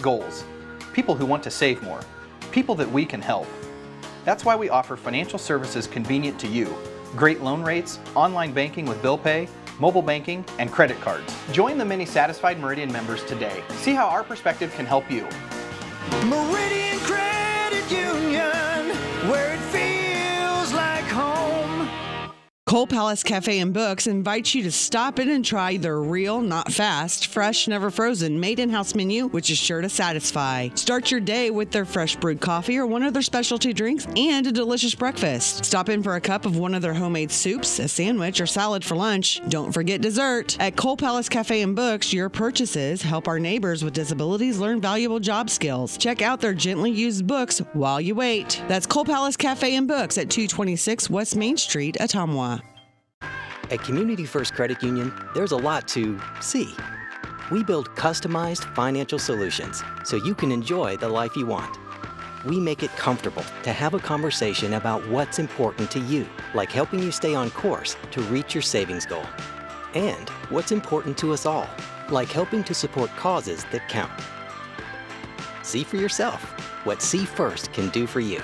goals, people who want to save more, people that we can help. That's why we offer financial services convenient to you, great loan rates, online banking with bill pay, mobile banking, and credit cards. Join the many satisfied Meridian members today. See how our perspective can help you. Meridian Credit Union, where it feels like home. Coal Palace Cafe and Books invites you to stop in and try their real, not fast, fresh, never frozen, made in-house menu, which is sure to satisfy. Start your day with their fresh brewed coffee or one of their specialty drinks and a delicious breakfast. Stop in for a cup of one of their homemade soups, a sandwich, or salad for lunch. Don't forget dessert. At Coal Palace Cafe and Books, your purchases help our neighbors with disabilities learn valuable job skills. Check out their gently used books while you wait. That's Coal Palace Cafe and Books at 226 West Main Street, Ottumwa. At Community First Credit Union, there's a lot to see. We build customized financial solutions so you can enjoy the life you want. We make it comfortable to have a conversation about what's important to you, like helping you stay on course to reach your savings goal. And what's important to us all, like helping to support causes that count. See for yourself what See First can do for you.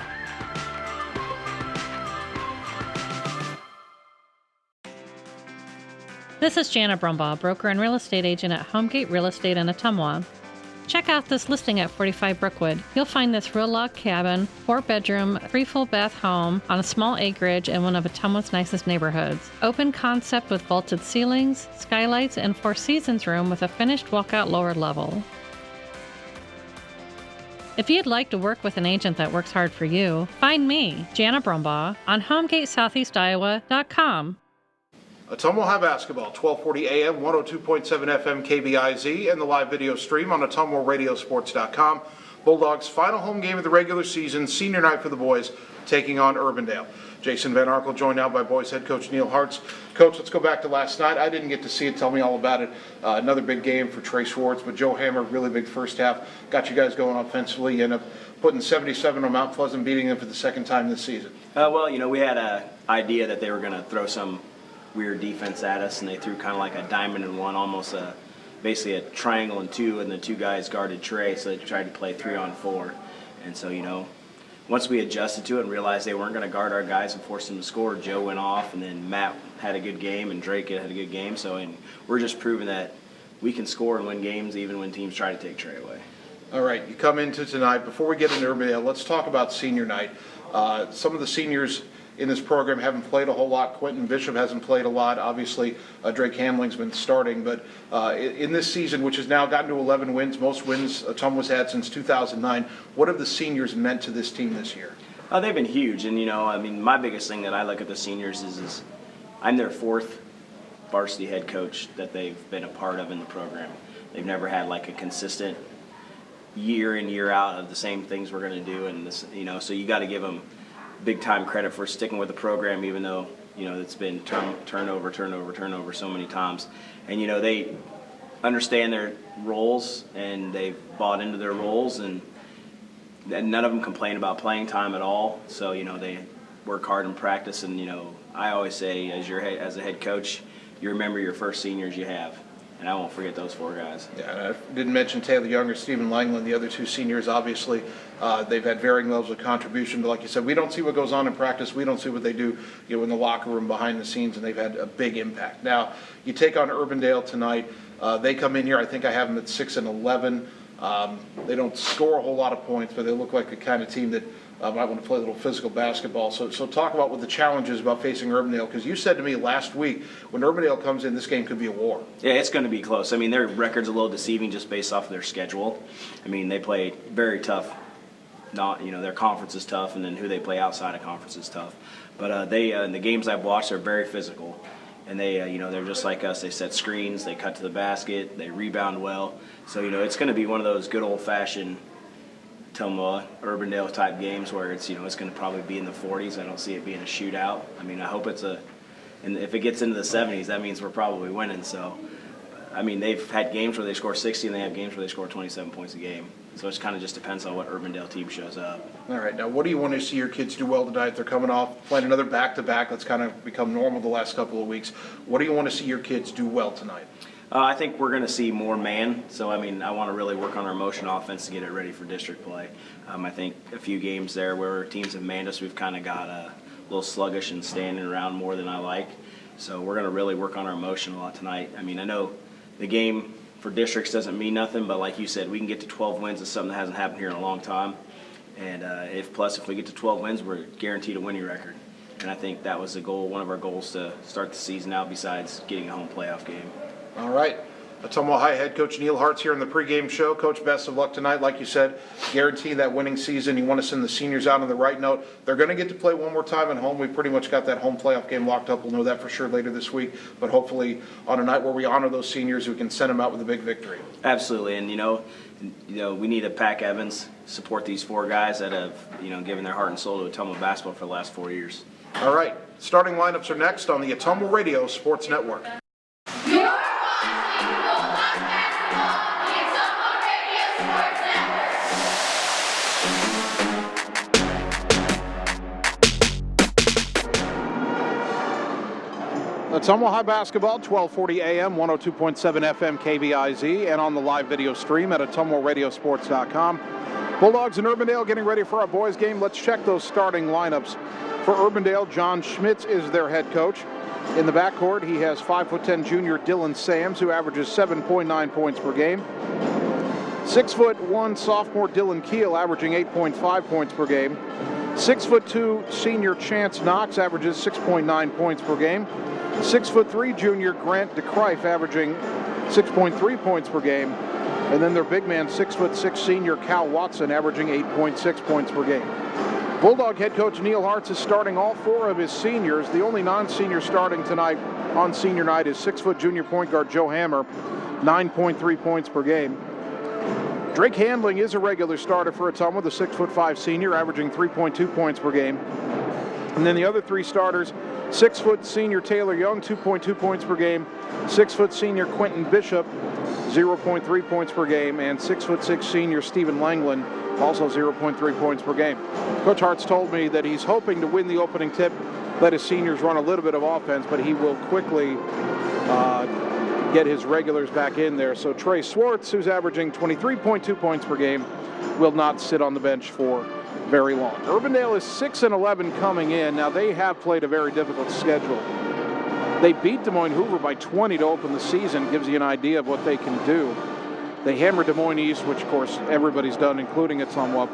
This is Jana Brumbaugh, broker and real estate agent at Homegate Real Estate in Ottumwa. Check out this listing at 45 Brookwood. You'll find this real log cabin, 4-bedroom, 3 full bath home on a small acreage in one of Ottumwa's nicest neighborhoods. Open concept with vaulted ceilings, skylights, and 4 seasons room with a finished walkout lower level. If you'd like to work with an agent that works hard for you, find me, Jana Brumbaugh, on HomegateSoutheastIowa.com. Ottumwa High Basketball, 1240 AM, 102.7 FM KBIZ, and the live video stream on OttumwaRadioSports.com. Bulldogs' final home game of the regular season, senior night for the boys, taking on Urbandale. Jason Van Arkel joined now by boys head coach Neil Hartz. Coach, let's go back to last night. I didn't get to see it. Tell me all about it. Another big game for Trey Schwartz, but Joe Hammer, really big first half. Got you guys going offensively. You end up putting 77 on Mount Pleasant, beating them for the second time this season. Well, we had an idea that they were going to throw some weird defense at us, and they threw kind of like a diamond and one, almost basically a triangle and two, and the two guys guarded Trey, so they tried to play 3-on-4. And so, once we adjusted to it and realized they weren't going to guard our guys and force them to score, Joe went off, and then Matt had a good game, and Drake had a good game. And we're just proving that we can score and win games even when teams try to take Trey away. All right, you come into tonight. Before we get into Urbandale, let's talk about senior night. Some of the seniors in this program haven't played a whole lot. Quentin Bishop hasn't played a lot. Obviously, Drake Hamling's been starting. But in this season, which has now gotten to 11 wins, most wins Ottumwa's had since 2009, what have the seniors meant to this team this year? They've been huge. And, my biggest thing that I look at the seniors is I'm their 4th varsity head coach that they've been a part of in the program. They've never had like a consistent year in, year out of the same things we're going to do. And, so you got to give them big time credit for sticking with the program, even though it's been turnover so many times. And they understand their roles and they've bought into their roles, and none of them complain about playing time at all. So they work hard in practice, and I always say as a head coach, you remember your first seniors you have. And I won't forget those 4 guys. Yeah, I didn't mention Taylor Young or Stephen Langland, the other 2 seniors. Obviously, they've had varying levels of contribution. But like you said, we don't see what goes on in practice. We don't see what they do, in the locker room behind the scenes, and they've had a big impact. Now, you take on Urbandale tonight. They come in here. I think I have them at 6-11. They don't score a whole lot of points, but they look like the kind of team that might want to play a little physical basketball. So talk about what the challenge is about facing Urbandale, because you said to me last week, when Urbandale comes in, this game could be a war. Yeah, it's going to be close. Their record's a little deceiving just based off of their schedule. They play very tough. Their conference is tough, and then who they play outside of conference is tough. But they, in the games I've watched, they're very physical. And they, they're just like us. They set screens, they cut to the basket, they rebound well. So, it's going to be one of those good old-fashioned Ottumwa, Urbandale type games where it's it's going to probably be in the 40s. I don't see it being a shootout. I hope it's and if it gets into the 70s, that means we're probably winning. So, they've had games where they score 60 and they have games where they score 27 points a game. So it kind of just depends on what Urbandale team shows up. All right, now what do you want to see your kids do well tonight? They're coming off playing another back-to-back. That's kind of become normal the last couple of weeks. What do you want to see your kids do well tonight? I think we're going to see more man. So, I mean, I want to really work on our motion offense to get it ready for district play. I think a few games there where teams have manned us, we've kind of got a little sluggish and standing around more than I like. So we're going to really work on our motion a lot tonight. I mean, I know the game for districts doesn't mean nothing, but like you said, we can get to 12 wins. It's something that hasn't happened here in a long time. And if we get to 12 wins, we're guaranteed a winning record. And I think that was the goal, one of our goals to start the season out besides getting a home playoff game. All right. Ottumwa High head coach Neil Hart's here in the pregame show. Coach, best of luck tonight. Like you said, guarantee that winning season. You want to send the seniors out on the right note. They're going to get to play one more time at home. We pretty much got that home playoff game locked up. We'll know that for sure later this week. But hopefully on a night where we honor those seniors, we can send them out with a big victory. Absolutely. And, you know, we need to pack Evans, support these 4 guys that have, given their heart and soul to Ottumwa basketball for the last 4 years. All right. Starting lineups are next on the Ottumwa Radio Sports Network. Ottumwa High basketball, 1240 AM, 102.7 FM KVIZ, and on the live video stream at ottumwaradiosports.com. Bulldogs and Urbandale getting ready for our boys game. Let's check those starting lineups. For Urbandale, John Schmitz is their head coach. In the backcourt, he has 5'10" junior Dylan Sams, who averages 7.9 points per game. 6'1" sophomore Dylan Keel, averaging 8.5 points per game. 6'2" senior Chance Knox, averages 6.9 points per game. 6'3" junior Grant DeCrife, averaging 6.3 points per game. And then their big man, 6'6" senior Cal Watson, averaging 8.6 points per game. Bulldog head coach Neil Hartz is starting all 4 of his seniors. The only non-senior starting tonight on senior night is 6' junior point guard Joe Hammer, 9.3 points per game. Drake Handling is a regular starter for Ottumwa, the 6'5" senior, averaging 3.2 points per game. And then the other 3 starters, 6' senior Taylor Young, 2.2 points per game. 6' senior Quentin Bishop, 0.3 points per game. And 6'6" senior Stephen Langland, also 0.3 points per game. Coach Hartz told me that he's hoping to win the opening tip, let his seniors run a little bit of offense, but he will quickly get his regulars back in there. So Trey Swartz, who's averaging 23.2 points per game, will not sit on the bench for very long. Urbandale is 6-11 coming in. Now they have played a very difficult schedule. They beat Des Moines Hoover by 20 to open the season. Gives you an idea of what they can do. They hammered Des Moines East, which of course everybody's done, including Ottumwa.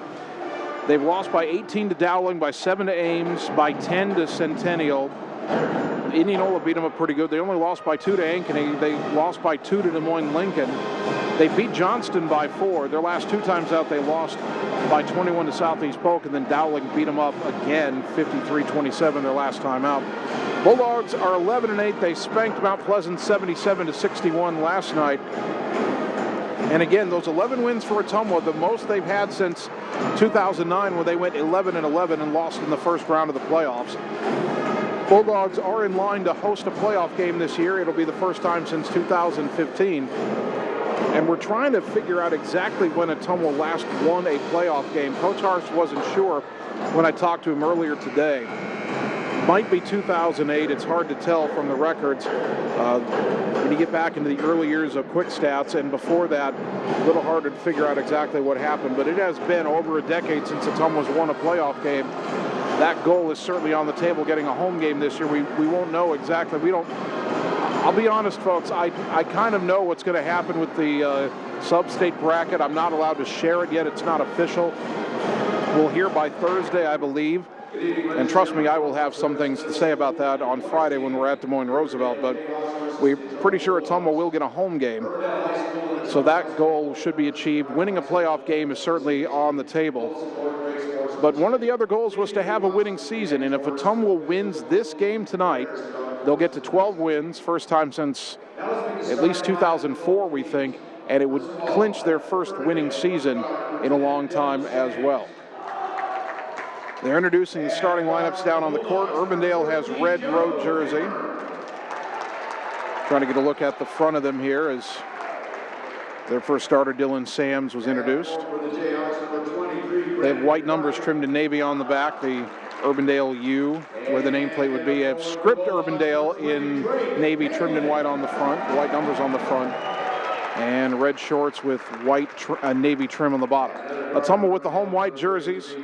They've lost by 18 to Dowling, by 7 to Ames, by 10 to Centennial. Indianola beat them up pretty good. They only lost by 2 to Ankeny. They lost by 2 to Des Moines Lincoln. They beat Johnston by 4. Their last 2 times out, they lost by 21 to Southeast Polk, and then Dowling beat them up again, 53-27 their last time out. Bulldogs are 11-8. They spanked Mount Pleasant 77-61 last night. And again, those 11 wins for Ottumwa, the most they've had since 2009, when they went 11-11 and lost in the first round of the playoffs. Bulldogs are in line to host a playoff game this year. It'll be the first time since 2015. And we're trying to figure out exactly when Ottumwa last won a playoff game. Coach Hartz wasn't sure when I talked to him earlier today. Might be 2008. It's hard to tell from the records. When you get back into the early years of quick stats, and before that, a little harder to figure out exactly what happened. But it has been over a decade since Ottumwa's won a playoff game. That goal is certainly on the table, getting a home game this year. We won't know exactly. I'll be honest, folks, I kind of know what's going to happen with the sub-state bracket. I'm not allowed to share it yet. It's not official. We'll hear by Thursday, I believe. And trust me, I will have some things to say about that on Friday when we're at Des Moines Roosevelt. But we're pretty sure Ottumwa will get a home game. So that goal should be achieved. Winning a playoff game is certainly on the table. But one of the other goals was to have a winning season. And if Ottumwa wins this game tonight, they'll get to 12 wins, first time since at least 2004, we think. And it would clinch their first winning season in a long time as well. They're introducing the starting lineups down on the court. Urbandale has red road jersey. Trying to get a look at the front of them here as their first starter, Dylan Sams, was introduced. They have white numbers trimmed in navy on the back. The Urbandale U, where the nameplate would be. A script Urbandale in navy trimmed in white on the front, white numbers on the front, and red shorts with white navy trim on the bottom. Ottumwa with the home white jerseys,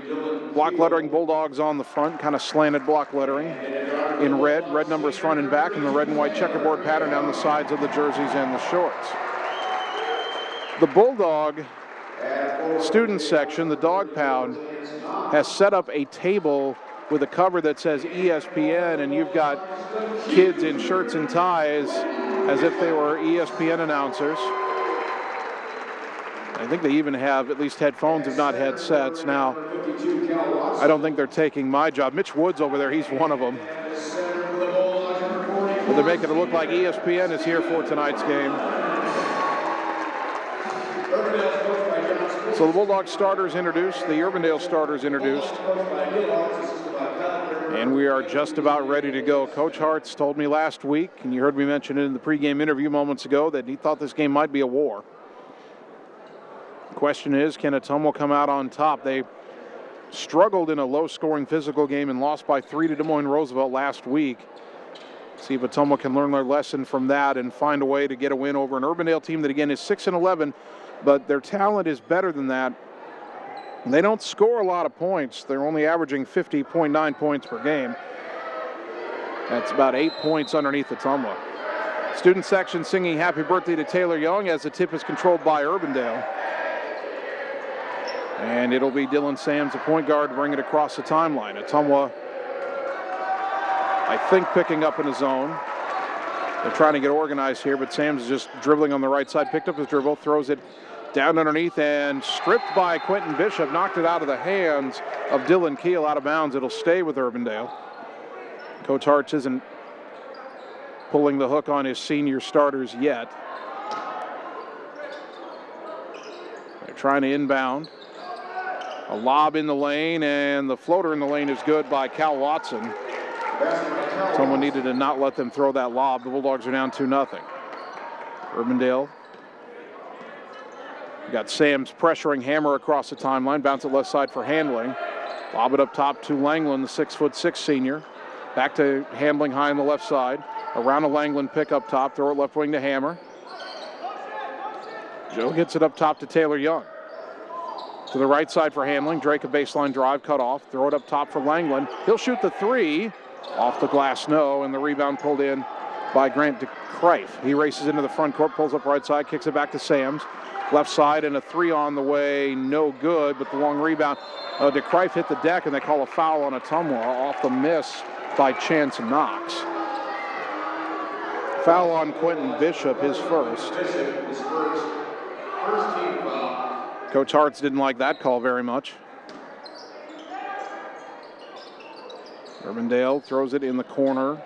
block lettering Bulldogs on the front, kind of slanted block lettering in red numbers front and back, and the red and white checkerboard pattern down the sides of the jerseys and the shorts. The Bulldog student section, the Dog Pound, has set up a table with a cover that says ESPN, and you've got kids in shirts and ties as if they were ESPN announcers. I think they even have at least headphones, if not headsets. Now, I don't think they're taking my job. Mitch Woods over there, he's one of them. But they're making it look like ESPN is here for tonight's game. So the Bulldogs starters introduced, the Urbandale starters introduced. And we are just about ready to go. Coach Hartz told me last week, and you heard me mention it in the pregame interview moments ago, that he thought this game might be a war. The question is, can Ottumwa come out on top? They struggled in a low-scoring physical game and lost by 3 to Des Moines Roosevelt last week. See if Ottumwa can learn their lesson from that and find a way to get a win over an Urbandale team that, again, is 6-11, but their talent is better than that. They don't score a lot of points. They're only averaging 50.9 points per game. That's about 8 points underneath Ottumwa. Student section singing happy birthday to Taylor Young as the tip is controlled by Urbandale. And it'll be Dylan Sams, the point guard, to bring it across the timeline. Ottumwa, I think, picking up in his zone. They're trying to get organized here, but Sams is just dribbling on the right side, picked up his dribble, throws it down underneath, and stripped by Quentin Bishop, knocked it out of the hands of Dylan Keel, out of bounds. It'll stay with Urbandale. Coach Hartz isn't pulling the hook on his senior starters yet. They're trying to inbound. A lob in the lane, and the floater in the lane is good by Cal Watson. Someone needed to not let them throw that lob. The Bulldogs are down 2-0. Urbandale. Got Sams pressuring Hammer across the timeline. Bounce it left side for Handling. Lob it up top to Langland, the 6'6" senior. Back to Handling high on the left side. Around a Langland pick up top. Throw it left wing to Hammer. Joe gets it up top to Taylor Young. To the right side for Handling. Drake a baseline drive, cut off. Throw it up top for Langland. He'll shoot the three. Off the glass, no, and the rebound pulled in by Grant DeCrife. He races into the front court, pulls up right side, kicks it back to Sams. Left side, and a three on the way, no good, but the long rebound. DeCrife hit the deck, and they call a foul on Ottumwa off the miss by Chance Knox. Foul on Quentin Bishop, his first. Coach Hartz didn't like that call very much. Urbandale throws it in the corner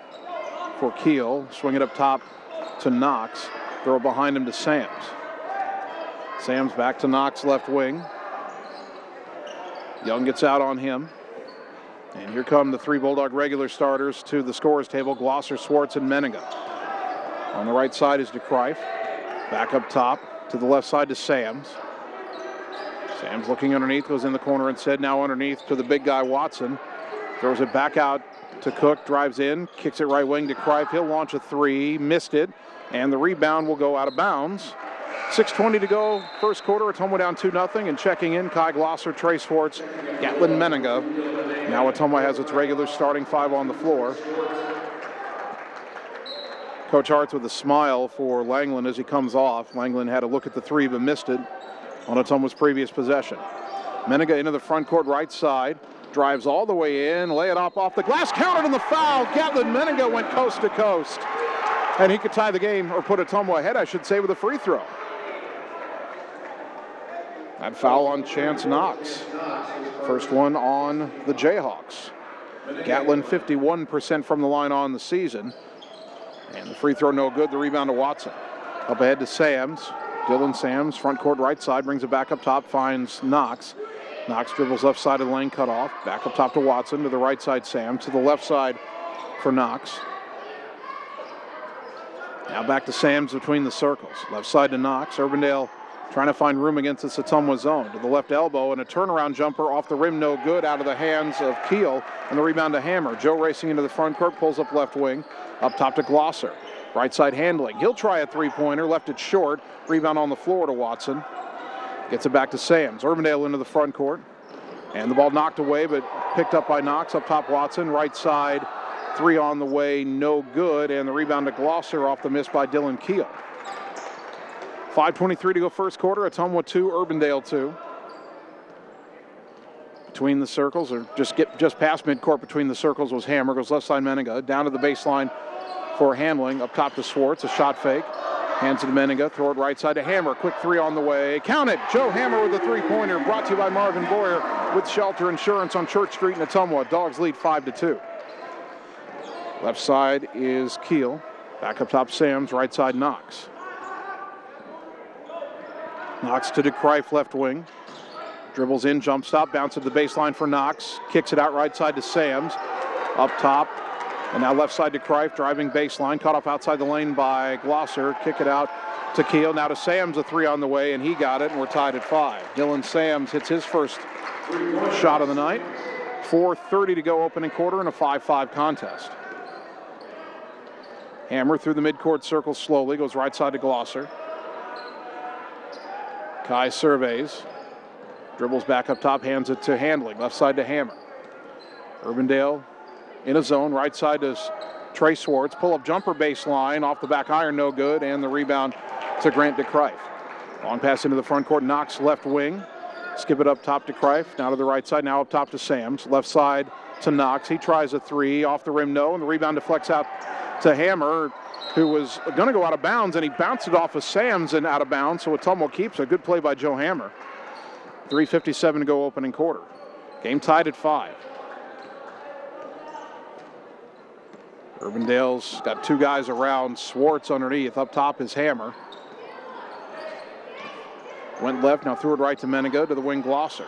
for Keel. Swing it up top to Knox. Throw it behind him to Sams. Sams back to Knox, left wing. Young gets out on him. And here come the three Bulldog regular starters to the scorers table. Glosser, Swartz, and Menninga. On the right side is DeCrife. Back up top to the left side to Sams. Sams looking underneath, goes in the corner instead. Now underneath to the big guy, Watson. Throws it back out to Cook, drives in, kicks it right wing to Cripe. He'll launch a three, missed it, and the rebound will go out of bounds. 6:20 to go, first quarter. Ottumwa down 2-0, and checking in, Kai Glosser, Trey Swartz, Gatlin Menninga. Now Ottumwa has its regular starting five on the floor. Coach Hartz with a smile for Langland as he comes off. Langland had a look at the three, but missed it on Ottumwa's previous possession. Menninga into the front court right side. Drives all the way in, lay it off the glass, counted in the foul. Gatlin Menninga went coast to coast. And he could tie the game, or put Ottumwa ahead, I should say, with a free throw. That foul on Chance Knox. First one on the Jayhawks. Gatlin 51% from the line on the season. And the free throw no good, the rebound to Watson. Up ahead to Sams. Dylan Sams, front court right side, brings it back up top, finds Knox. Knox dribbles left side of the lane, cut off. Back up top to Watson, to the right side, Sam. To the left side for Knox. Now back to Sams between the circles. Left side to Knox. Urbandale trying to find room against the Ottumwa zone. To the left elbow, and a turnaround jumper off the rim, no good, out of the hands of Keel, and the rebound to Hammer. Joe racing into the front court, pulls up left wing, up top to Glosser. Right side handling. He'll try a three-pointer, left it short. Rebound on the floor to Watson. Gets it back to Sams. Urbandale into the front court. And the ball knocked away, but picked up by Knox. Up top, Watson. Right side, three on the way, no good. And the rebound to Glosser off the miss by Dylan Keel. 5:23 to go first quarter. Ottumwa 2, Urbandale 2. Between the circles, or just past midcourt between the circles was Hammer. Goes left side Menninga. Down to the baseline for handling. Up top to Swartz. A shot fake. Hands it to Menninga. Throw it right side to Hammer. Quick three on the way. Count it. Joe Hammer with a three-pointer. Brought to you by Marvin Boyer with Shelter Insurance on Church Street in Ottumwa. Dogs lead 5-2. Left side is Keel. Back up top Sams. Right side Knox. Knox to DeCrife, left wing. Dribbles in, jump stop, bounce at the baseline for Knox. Kicks it out right side to Sams. Up top. And now left side to Crife, driving baseline. Caught off outside the lane by Glosser. Kick it out to Keel. Now to Sams, a three on the way, and he got it, and we're tied at 5. Dylan Sams hits his first shot of the night. 4:30 to go opening quarter in a 5-5 contest. Hammer through the midcourt circle slowly. Goes right side to Glosser. Kai surveys. Dribbles back up top, hands it to Handling. Left side to Hammer. Urbandale in a zone. Right side to Trey Swartz. Pull-up jumper baseline. Off the back iron, no good. And the rebound to Grant DeCrife. Long pass into the front court. Knox left wing. Skip it up top to Crife. Now to the right side. Now up top to Sams. Left side to Knox. He tries a three. Off the rim, no. And the rebound deflects out to Hammer, who was going to go out of bounds, and he bounced it off of Sams and out of bounds, so Ottumwa keeps a good play by Joe Hammer. 3:57 to go opening quarter. Game tied at 5. Urbandale's got two guys around. Swartz underneath. Up top is Hammer. Went left, now threw it right to Menninga, to the wing Glosser.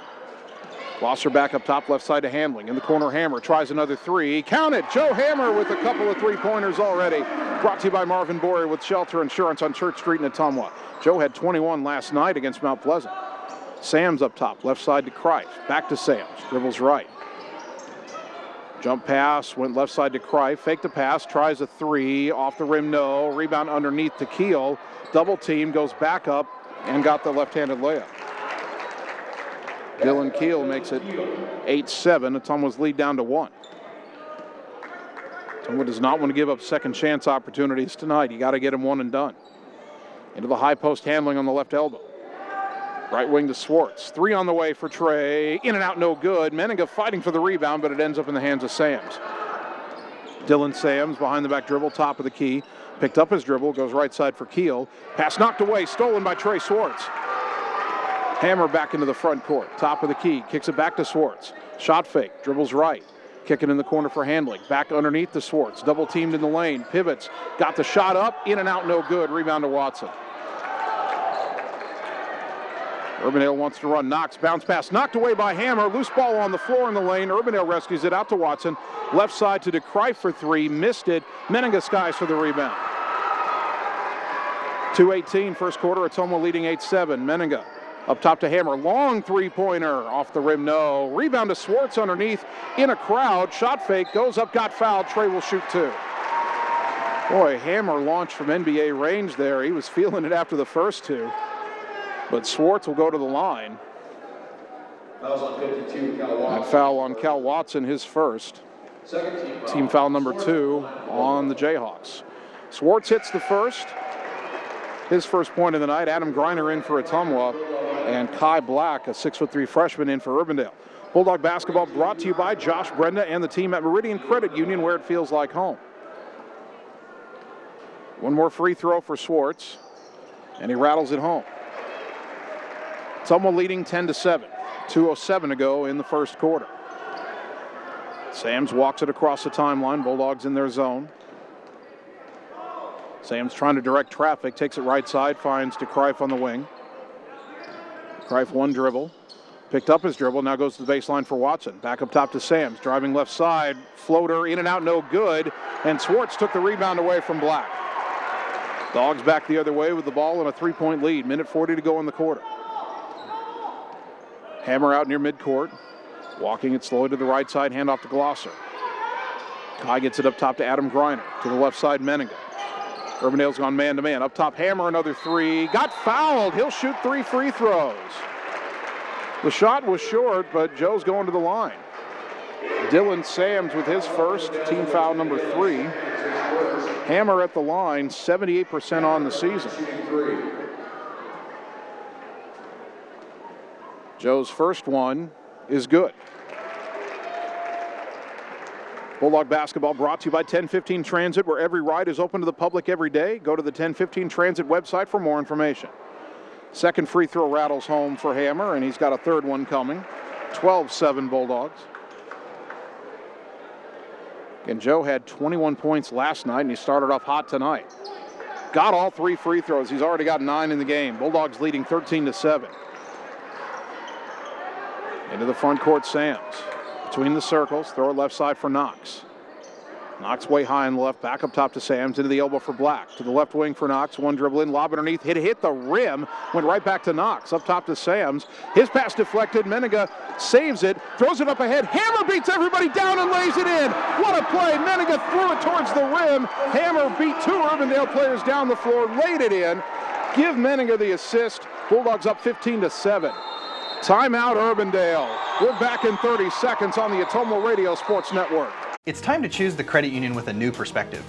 Glosser back up top, left side to Handling. In the corner, Hammer tries another three. Count it! Joe Hammer with a couple of three-pointers already. Brought to you by Marvin Boyer with Shelter Insurance on Church Street in Ottumwa. Joe had 21 last night against Mount Pleasant. Sams up top, left side to Crife. Back to Sams, dribbles right. Jump pass, went left side to Crife. Fake the pass, tries a three. Off the rim, no. Rebound underneath to Keel. Double team, goes back up and got the left-handed layup. Dylan Keel makes it 8-7. Ottumwa's lead down to 1. Ottumwa does not want to give up second chance opportunities tonight. You got to get him one and done. Into the high post Handling on the left elbow. Right wing to Swartz. Three on the way for Trey. In and out, no good. Menninga fighting for the rebound, but it ends up in the hands of Sams. Dylan Sams behind the back dribble, top of the key. Picked up his dribble, goes right side for Keel. Pass knocked away, stolen by Trey Swartz. Hammer back into the front court. Top of the key. Kicks it back to Swartz. Shot fake. Dribbles right. Kick it in the corner for Handling. Back underneath to Swartz. Double teamed in the lane. Pivots. Got the shot up. In and out. No good. Rebound to Watson. Urbandale wants to run. Knox. Bounce pass. Knocked away by Hammer. Loose ball on the floor in the lane. Urbandale rescues it out to Watson. Left side to DeCrife for three. Missed it. Menninga skies for the rebound. 2:18 first quarter. Ottumwa leading 8-7. Menninga. Up top to Hammer, long three-pointer, off the rim, no. Rebound to Swartz underneath, in a crowd, shot fake, goes up, got fouled, Trey will shoot two. Boy, Hammer launched from NBA range there. He was feeling it after the first two. But Swartz will go to the line. That foul on Cal Watson, his first. Team foul number 2 on the Jayhawks. Swartz hits the first. His first point of the night. Adam Greiner in for Ottumwa. And Kai Black, a 6'3" freshman, in for Urbandale. Bulldog basketball brought to you by Josh Brenda and the team at Meridian Credit Union, where it feels like home. One more free throw for Swartz, and he rattles it home. Ottumwa leading 10-7. 2:07 to go in the first quarter. Sams walks it across the timeline. Bulldogs in their zone. Sams trying to direct traffic, takes it right side, finds DeCrife on the wing. DeCrife one dribble, picked up his dribble, now goes to the baseline for Watson. Back up top to Sams, driving left side, floater in and out, no good, and Swartz took the rebound away from Black. Dogs back the other way with the ball and a 3-point lead. Minute 40 to go in the quarter. Hammer out near midcourt. Walking it slowly to the right side, hand off to Glosser. Kai gets it up top to Adam Griner. To the left side, Menninga. Urbandale's gone man-to-man. Up top, Hammer, another three. Got fouled. He'll shoot 3 free throws. The shot was short, but Joe's going to the line. Dylan Sams with his first, team foul number 3. Hammer at the line, 78% on the season. Joe's first one is good. Bulldog basketball brought to you by 1015 Transit, where every ride is open to the public every day. Go to the 1015 Transit website for more information. Second free throw rattles home for Hammer, and he's got a third one coming. 12-7 Bulldogs. And Joe had 21 points last night, and he started off hot tonight. Got all 3 free throws. He's already got 9 in the game. Bulldogs leading 13-7. Into the front court, Sams. Between the circles, throw it left side for Knox. Knox way high on the left, back up top to Sams, into the elbow for Black. To the left wing for Knox, one dribble in, lob underneath, hit the rim, went right back to Knox, up top to Sams. His pass deflected, Menninga saves it, throws it up ahead, Hammer beats everybody down and lays it in. What a play, Menninga threw it towards the rim. Hammer beat 2 Urbandale players down the floor, laid it in. Give Menninga the assist. Bulldogs up 15-7. Timeout, Urbandale. We're back in 30 seconds on the Ottumwa Radio Sports Network. It's time to choose the credit union with a new perspective.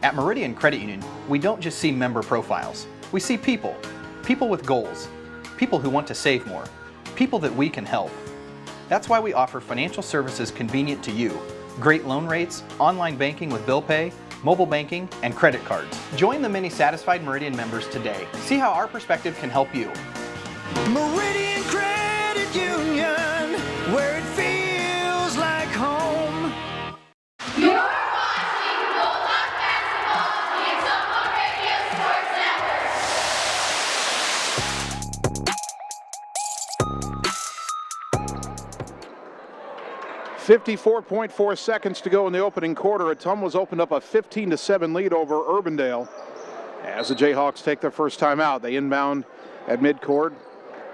At Meridian Credit Union, we don't just see member profiles. We see people. People with goals. People who want to save more. People that we can help. That's why we offer financial services convenient to you. Great loan rates, online banking with bill pay, mobile banking, and credit cards. Join the many satisfied Meridian members today. See how our perspective can help you. Meridian Credit Union, where it feels like home. You're watching Bulldog Basketball on the Ottumwa Radio Sports Network. 54.4 seconds to go in the opening quarter. Ottumwa's opened up a 15-7 lead over Urbandale. As the Jayhawks take their first time out, they inbound at midcourt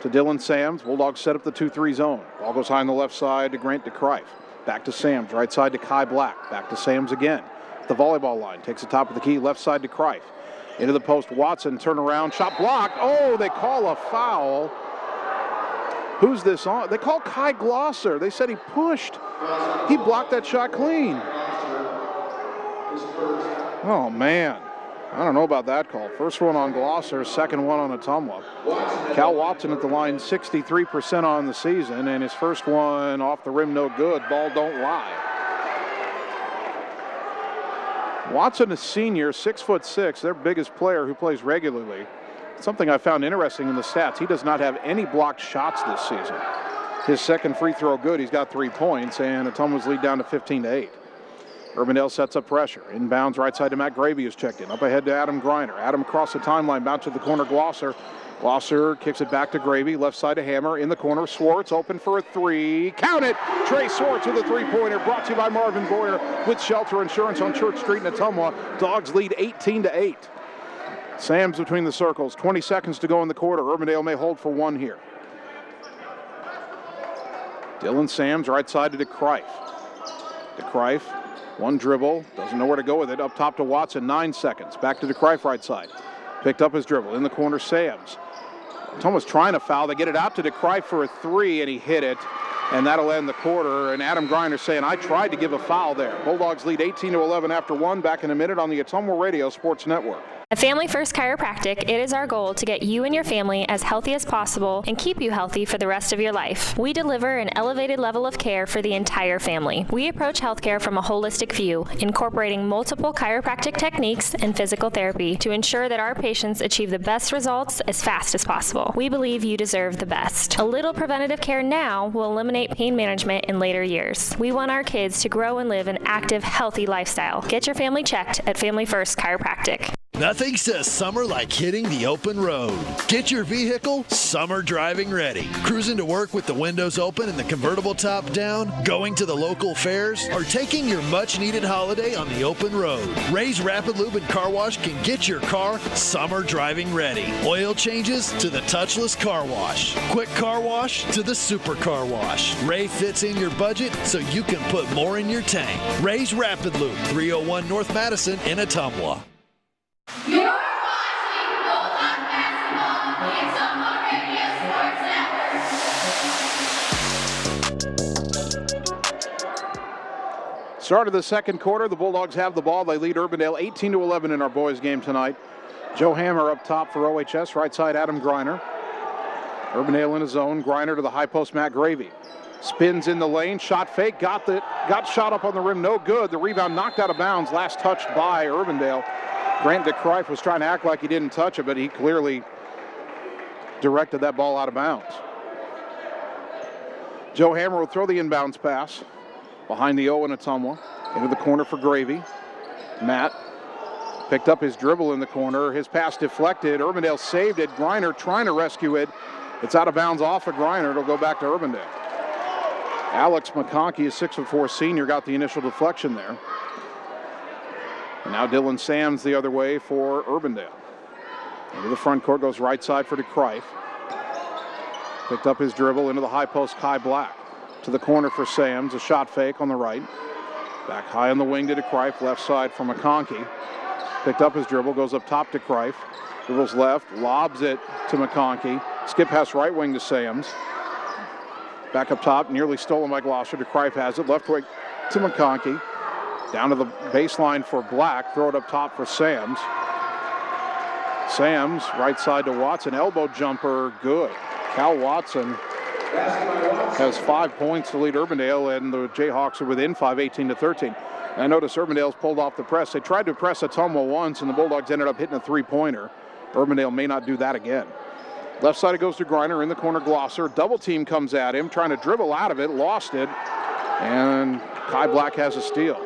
to Dylan Sams. Bulldogs set up the 2-3 zone. Ball goes high on the left side to Grant DeCrife. Back to Sams, right side to Kai Black. Back to Sams again. The volleyball line takes the top of the key, left side to Crife. Into the post, Watson, turn around, shot blocked. Oh, they call a foul. Who's this on? They call Kai Glosser. They said he pushed. He blocked that shot clean. Oh, man. I don't know about that call. First one on Glosser, second one on Ottumwa. Cal Watson at the line, 63% on the season, and his first one off the rim, no good. Ball don't lie. Watson, a senior, 6'6", their biggest player who plays regularly. Something I found interesting in the stats, he does not have any blocked shots this season. His second free throw good, he's got 3 points, and Ottumwa's lead down to 15-8. Urbandale sets up pressure. Inbounds right side to Matt Gravy is checked in. Up ahead to Adam Griner. Adam across the timeline, bounce to the corner, Glosser. Glosser kicks it back to Gravy. Left side to Hammer. In the corner, Swartz open for a 3. Count it! Trey Swartz with a 3-pointer. Brought to you by Marvin Boyer with Shelter Insurance on Church Street in Ottumwa. Dogs lead 18-8. Sams between the circles. 20 seconds to go in the quarter. Urbandale may hold for one here. Dylan Sams right side to DeCrife. DeCrife. One dribble, doesn't know where to go with it. Up top to Watson, 9 seconds. Back to DeCrife right side. Picked up his dribble. In the corner, Sams. Ottumwa's trying to foul. They get it out to DeCrife for a 3, and he hit it. And that'll end the quarter. And Adam Griner saying, I tried to give a foul there. Bulldogs lead 18-11 after 1. Back in a minute on the Ottumwa Radio Sports Network. At Family First Chiropractic, it is our goal to get you and your family as healthy as possible and keep you healthy for the rest of your life. We deliver an elevated level of care for the entire family. We approach healthcare from a holistic view, incorporating multiple chiropractic techniques and physical therapy to ensure that our patients achieve the best results as fast as possible. We believe you deserve the best. A little preventative care now will eliminate pain management in later years. We want our kids to grow and live an active, healthy lifestyle. Get your family checked at Family First Chiropractic. Nothing says summer like hitting the open road. Get your vehicle summer driving ready. Cruising to work with the windows open and the convertible top down, going to the local fairs, or taking your much-needed holiday on the open road. Ray's Rapid Lube and Car Wash can get your car summer driving ready. Oil changes to the touchless car wash. Quick car wash to the super car wash. Ray fits in your budget so you can put more in your tank. Ray's Rapid Lube, 301 North Madison in Ottumwa. You're watching Bulldog Basketball on the Ottumwa Radio Sports Network. Start of the second quarter, the Bulldogs have the ball. They lead Urbandale 18-11 in our boys game tonight. Joe Hammer up top for OHS, right side Adam Griner. Urbandale in his zone, Griner to the high post, Matt Gravy. Spins in the lane, shot fake, got shot up on the rim, no good. The rebound knocked out of bounds, last touched by Urbandale. Grant DeCrife was trying to act like he didn't touch it, but he clearly directed that ball out of bounds. Joe Hammer will throw the inbounds pass behind the O in Ottumwa, into the corner for Gravy. Matt picked up his dribble in the corner. His pass deflected. Urbandale saved it. Griner trying to rescue it. It's out of bounds off of Griner. It'll go back to Urbandale. Alex McConkey, a 6'4" senior, got the initial deflection there. And now Dylan Sams the other way for Urbandale. Into the front court, goes right side for DeCrife. Picked up his dribble into the high post, Kai Black. To the corner for Sams, a shot fake on the right. Back high on the wing to DeCrife, left side for McConkey. Picked up his dribble, goes up top to DeCrife. Dribbles left, lobs it to McConkey. Skip pass right wing to Sams. Back up top, nearly stolen by Glosser. DeCrife has it, left wing to McConkey. Down to the baseline for Black, throw it up top for Sams. Sams, right side to Watson, elbow jumper, good. Cal Watson has 5 points to lead Urbandale, and the Jayhawks are within 5, 18-13. I notice Urbandale's pulled off the press. They tried to press Ottumwa once, and the Bulldogs ended up hitting a three-pointer. Urbandale may not do that again. Left side it goes to Griner, in the corner Glosser. Double team comes at him, trying to dribble out of it, lost it, and Kai Black has a steal.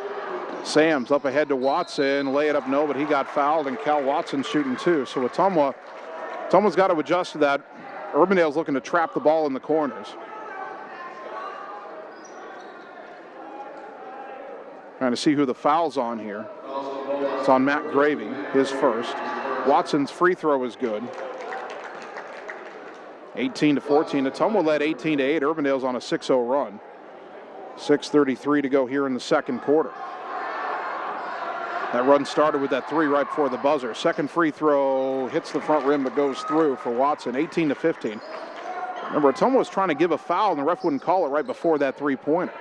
Sams up ahead to Watson, lay it up, no, but he got fouled, and Cal Watson shooting too. So Ottumwa's got to adjust to that. Urbandale's looking to trap the ball in the corners. Trying to see who the foul's on here. It's on Matt Gravy, his first. Watson's free throw is good. 18-14. Ottumwa led 18-8. Urbandale's on a 6-0 run. 6:33 to go here in the second quarter. That run started with that three right before the buzzer. Second free throw hits the front rim but goes through for Watson, 18-15. Remember, Ottumwa was trying to give a foul and the ref wouldn't call it right before that three-pointer.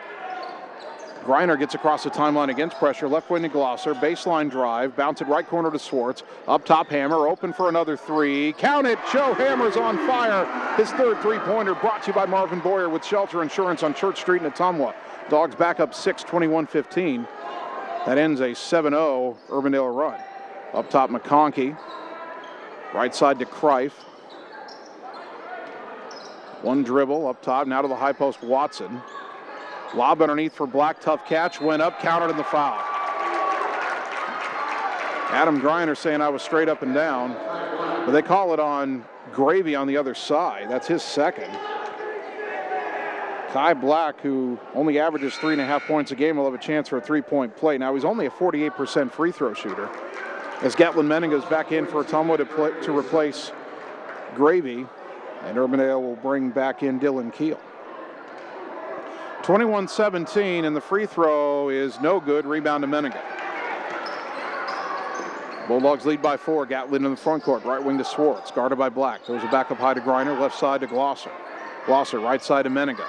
Griner gets across the timeline against pressure, left wing to Glosser, baseline drive, bounce it right corner to Swartz, up top Hammer, open for another three. Count it, Joe Hammer's on fire. His third three-pointer brought to you by Marvin Boyer with Shelter Insurance on Church Street in Ottumwa. Dogs back up 6, 21-15. That ends a 7-0 Urbandale run. Up top, McConkey. Right side to Krife. One dribble up top, now to the high post, Watson. Lob underneath for Black, tough catch, went up, counted in the foul. Adam Griner saying I was straight up and down, but they call it on Gravy on the other side. That's his second. Kai Black, who only averages 3.5 points a game, will have a chance for a three-point play. Now, he's only a 48% free throw shooter. As Gatlin Menning goes back in for Ottumwa to replace Gravy, and Urbandale will bring back in Dylan Keel. 21-17, and the free throw is no good. Rebound to Menninger. Bulldogs lead by 4. Gatlin in the front court. Right wing to Swartz. Guarded by Black. Throws it back up high to Griner. Left side to Glosser. Glosser right side to Menninger.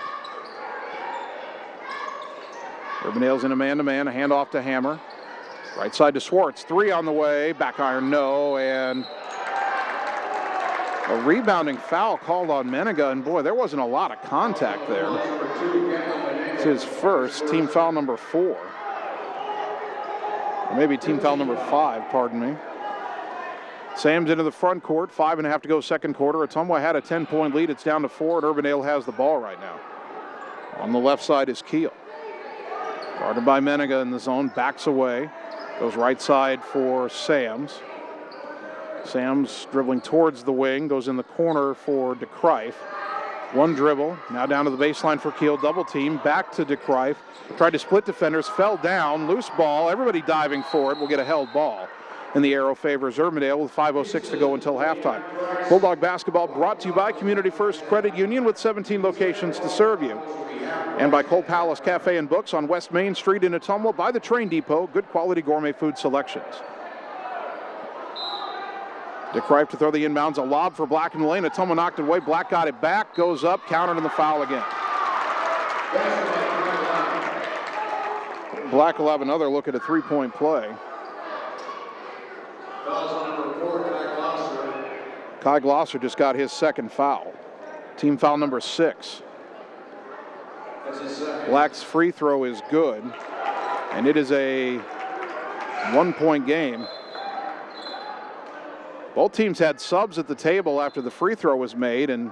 Urbandale's in a man-to-man. A handoff to Hammer. Right side to Swartz. Three on the way. Back iron, no. And a rebounding foul called on Menninger. And boy, there wasn't a lot of contact there. It's his first. Team foul number 4. Or maybe team foul number 5, pardon me. Sam's into the front court. 5.5 to go second quarter. Ottumwa had a 10-point lead. It's down to 4, and Urbandale has the ball right now. On the left side is Keel. Guarded by Menninger in the zone. Backs away. Goes right side for Sams. Sam's dribbling towards the wing, goes in the corner for DeCrife. One dribble, now down to the baseline for Kiel, double team, back to DeCrife. Tried to split defenders, fell down, loose ball, everybody diving for it, will get a held ball. And the arrow favors Urbandale with 5:06 to go until halftime. Bulldog basketball brought to you by Community First Credit Union with 17 locations to serve you. And by Cole Palace Cafe and Books on West Main Street in Ottumwa by the Train Depot, good quality gourmet food selections. DeCrife to throw the inbounds, a lob for Black in the lane. Ottumwa knocked it away. Black got it back, goes up, countered, and the foul again. Black will have another look at a three-point play. Kai Glosser just got his second foul. Team foul number 6. Black's free throw is good, and it is a one-point game. Both teams had subs at the table after the free throw was made, and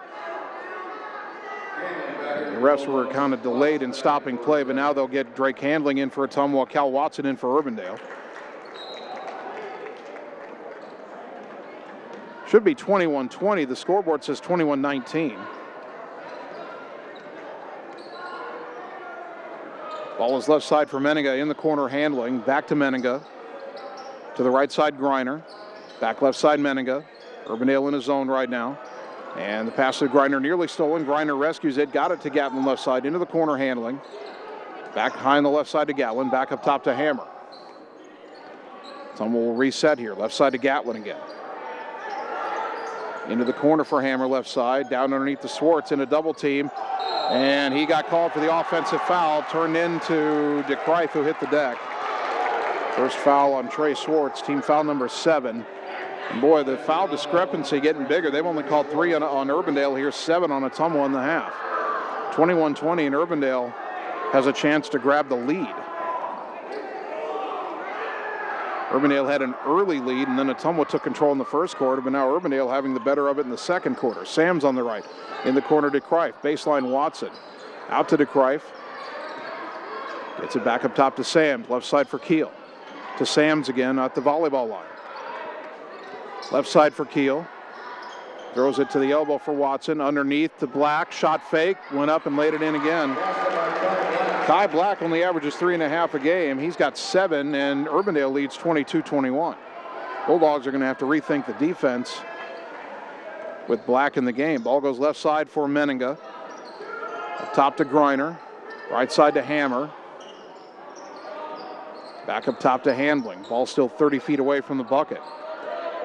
the refs were kind of delayed in stopping play, but now they'll get Drake Handling in for Ottumwa, Cal Watson in for Urbandale. Should be 21-20. The scoreboard says 21-19. Ball is left side for Menninga, in the corner Handling. Back to Menninga. To the right side, Griner. Back left side, Menninga. Urbandale in his zone right now. And the pass to Griner nearly stolen. Griner rescues it, got it to Gatlin left side, into the corner Handling. Back high on the left side to Gatlin, back up top to Hammer. Someone will reset here, left side to Gatlin again. Into the corner for Hammer left side, down underneath the Swartz in a double team. And he got called for the offensive foul, turned into DeCrife, who hit the deck. First foul on Trey Swartz, team foul number 7. And boy, the foul discrepancy getting bigger. They've only called 3 on Urbandale here, 7 on Ottumwa in the half. 21-20, and Urbandale has a chance to grab the lead. Urbandale had an early lead, and then Ottumwa took control in the first quarter, but now Urbandale having the better of it in the second quarter. Sam's on the right. In the corner, DeCrife. Baseline, Watson. Out to DeCrife. Gets it back up top to Sam's. Left side for Kiel. To Sam's again at the volleyball line. Left side for Kiel. Throws it to the elbow for Watson. Underneath to Black. Shot fake. Went up and laid it in again. Kai Black only averages 3.5 a game. He's got 7, and Urbandale leads 22-21. Bulldogs are going to have to rethink the defense with Black in the game. Ball goes left side for Menninga. Up top to Griner. Right side to Hammer. Back up top to Handling. Ball still 30 feet away from the bucket.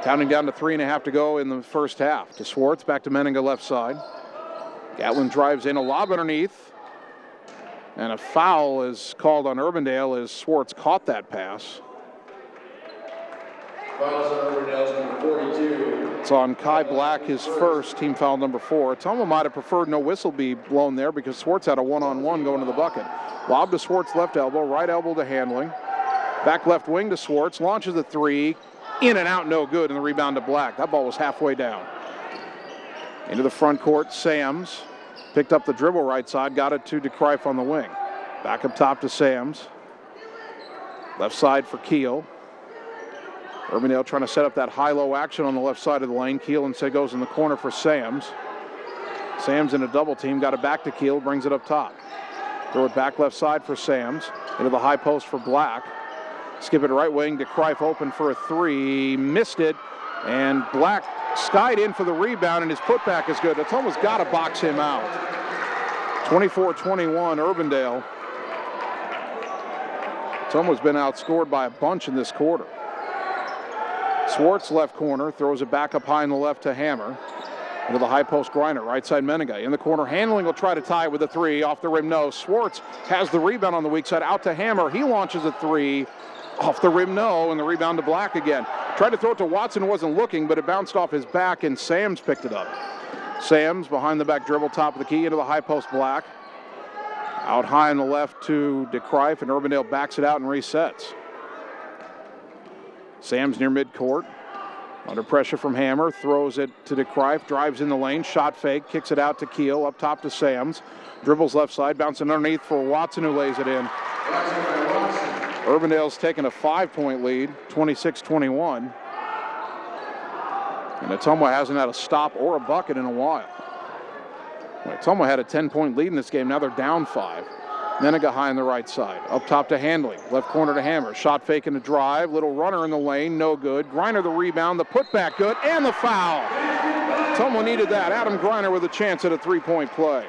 Counting down to 3.5 to go in the first half. To Swartz, back to Menninga left side. Gatlin drives in, a lob underneath. And a foul is called on Urbandale as Swartz caught that pass. Fouls on Urbandale's number 42. It's on Kai Black, his first, team foul number 4. Ottumwa might have preferred no whistle be blown there because Swartz had a one-on-one going to the bucket. Lob to Swartz, left elbow, right elbow to Handling. Back left wing to Swartz, launches a 3. In and out, no good, and the rebound to Black. That ball was halfway down. Into the front court, Sams. Picked up the dribble right side, got it to DeCrife on the wing. Back up top to Sams. Left side for Kiel. Urbandale trying to set up that high-low action on the left side of the lane. Kiel instead goes in the corner for Sams. Sams in a double team, got it back to Kiel, brings it up top. Throw it back left side for Sams. Into the high post for Black. Skip it right wing, DeCrife open for a 3. Missed it, and Black skied in for the rebound, and his putback is good. Ottumwa's got to box him out. 24-21, Urbandale. Ottumwa's been outscored by a bunch in this quarter. Swartz left corner, throws it back up high in the left to Hammer. Into the high post, Griner, right side Menninga. In the corner, Handling will try to tie it with a 3. Off the rim, no. Swartz has the rebound on the weak side, out to Hammer. He launches a 3. Off the rim, no, and the rebound to Black again. Tried to throw it to Watson, wasn't looking, but it bounced off his back, and Sams picked it up. Sams behind the back dribble, top of the key, into the high post, Black. Out high on the left to DeCrife, and Urbandale backs it out and resets. Sams near midcourt. Under pressure from Hammer, throws it to DeCrife, drives in the lane, shot fake, kicks it out to Kiel, up top to Sams. Dribbles left side, bouncing underneath for Watson, who lays it in. Urbandale's taken a 5-point lead, 26-21. And Ottumwa hasn't had a stop or a bucket in a while. Ottumwa had a 10-point lead in this game. Now they're down 5. Menega high on the right side. Up top to Handley. Left corner to Hammer. Shot fake and a drive. Little runner in the lane. No good. Griner the rebound. The putback good. And the foul. Ottumwa needed that. Adam Griner with a chance at a 3-point play.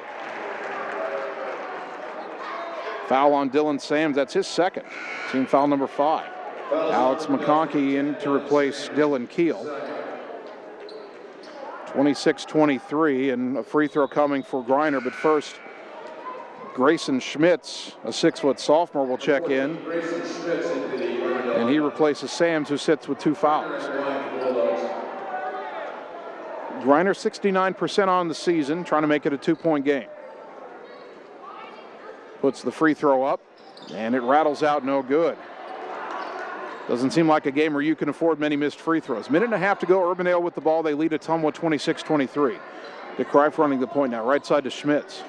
Foul on Dylan Sams. That's his second. Team foul number 5. Alex McConkey in to replace Dylan Keel. 26-23, and a free throw coming for Griner. But first, Grayson Schmitz, a 6-foot sophomore, will check in. And he replaces Sams, who sits with 2 fouls. Griner 69% on the season, trying to make it a 2-point game. Puts the free throw up, and it rattles out no good. Doesn't seem like a game where you can afford many missed free throws. Minute and a half to go. Urbandale with the ball. They lead Ottumwa 26-23. DeCrife running the point now. Right side to Schmitz.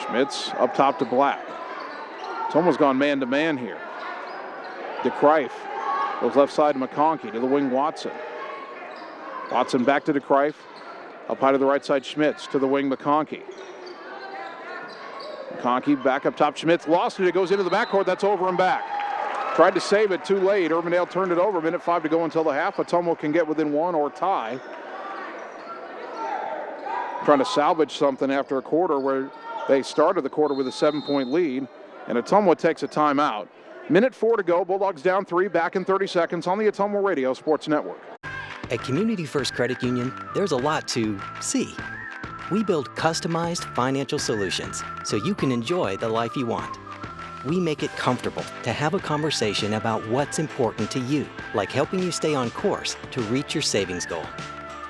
Schmitz up top to Black. Ottumwa's gone man-to-man here. DeCrife goes left side to McConkey. To the wing, Watson. Watson back to DeCrife. Up high to the right side, Schmitz. To the wing, McConkey. McConkey back up top. Schmitz lost it. It goes into the backcourt. That's over and back. Tried to save it, too late. Urbandale turned it over. Minute 5 to go until the half. Ottumwa can get within 1 or tie. Trying to salvage something after a quarter where they started the quarter with a 7-point lead. And Ottumwa takes a timeout. Minute 4 to go. Bulldogs down 3. Back in 30 seconds on the Ottumwa Radio Sports Network. At Community First Credit Union, there's a lot to see. We build customized financial solutions so you can enjoy the life you want. We make it comfortable to have a conversation about what's important to you, like helping you stay on course to reach your savings goal.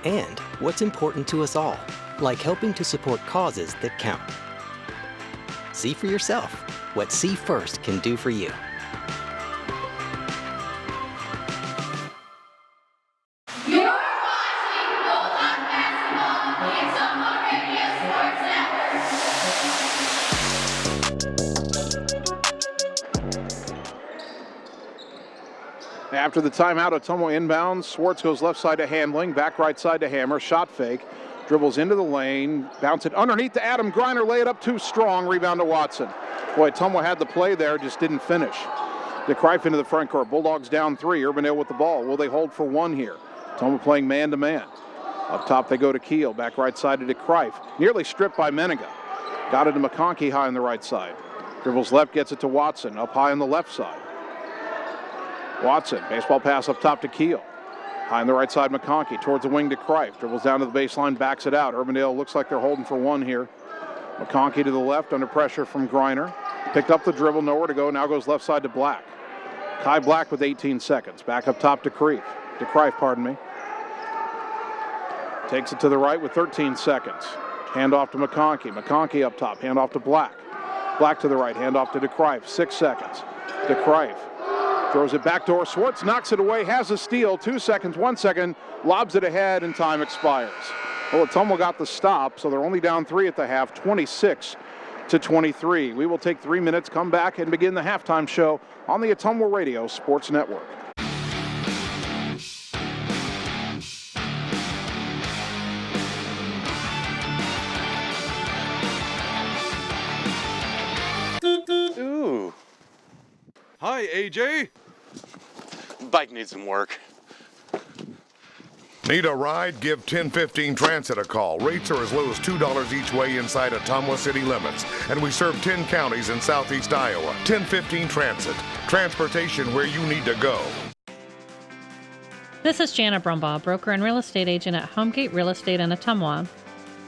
And what's important to us all, like helping to support causes that count. See for yourself what See First can do for you. You're watching Bulldog basketball on the Ottumwa Radio Sports Network. After the timeout, Ottumwa inbounds. Swartz goes left side to Handling. Back right side to Hammer. Shot fake. Dribbles into the lane. Bounce it underneath to Adam Griner. Lay it up too strong. Rebound to Watson. Boy, Ottumwa had the play there. Just didn't finish. DeCrife into the front court. Bulldogs down 3. Urbandale with the ball. Will they hold for 1 here? Ottumwa playing man-to-man. Up top they go to Keel. Back right side to DeCrife. Nearly stripped by Menega. Got it to McConkey high on the right side. Dribbles left, gets it to Watson. Up high on the left side. Watson, baseball pass up top to Keel. High on the right side, McConkey towards the wing to Krife. Dribbles down to the baseline, backs it out. Urbandale looks like they're holding for 1 here. McConkey to the left under pressure from Griner. Picked up the dribble, nowhere to go. Now goes left side to Black. Kai Black with 18 seconds. Back up top to Krife. Takes it to the right with 13 seconds. Hand off to McConkey. McConkey up top. Hand off to Black. Black to the right. Hand off to DeCrife. 6 seconds. DeCrife throws it backdoor. Swartz knocks it away. Has a steal. 2 seconds. 1 second. Lobs it ahead and time expires. Well, Ottumwa got the stop, so they're only down 3 at the half. 26-23. We will take 3 minutes, come back, and begin the halftime show on the Ottumwa Radio Sports Network. Ooh. Hi, AJ. Bike needs some work. Need a ride? Give 1015 Transit a call. Rates are as low as $2 each way inside Ottumwa city limits. And we serve 10 counties in southeast Iowa. 1015 Transit. Transportation where you need to go. This is Jana Brumbaugh, broker and real estate agent at Homegate Real Estate in Ottumwa.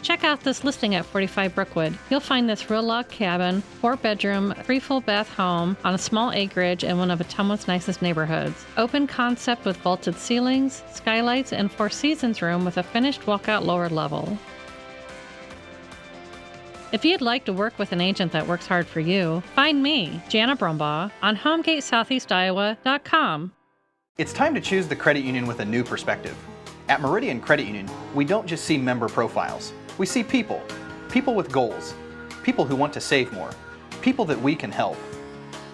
Check out this listing at 45 Brookwood. You'll find this real log cabin, 4-bedroom, 3 full bath home on a small acreage in one of Ottumwa's nicest neighborhoods. Open concept with vaulted ceilings, skylights, and 4 seasons room with a finished walkout lower level. If you'd like to work with an agent that works hard for you, find me, Jana Brumbaugh, on HomegateSoutheastIowa.com. It's time to choose the credit union with a new perspective. At Meridian Credit Union, we don't just see member profiles. We see people. People with goals. People who want to save more. People that we can help.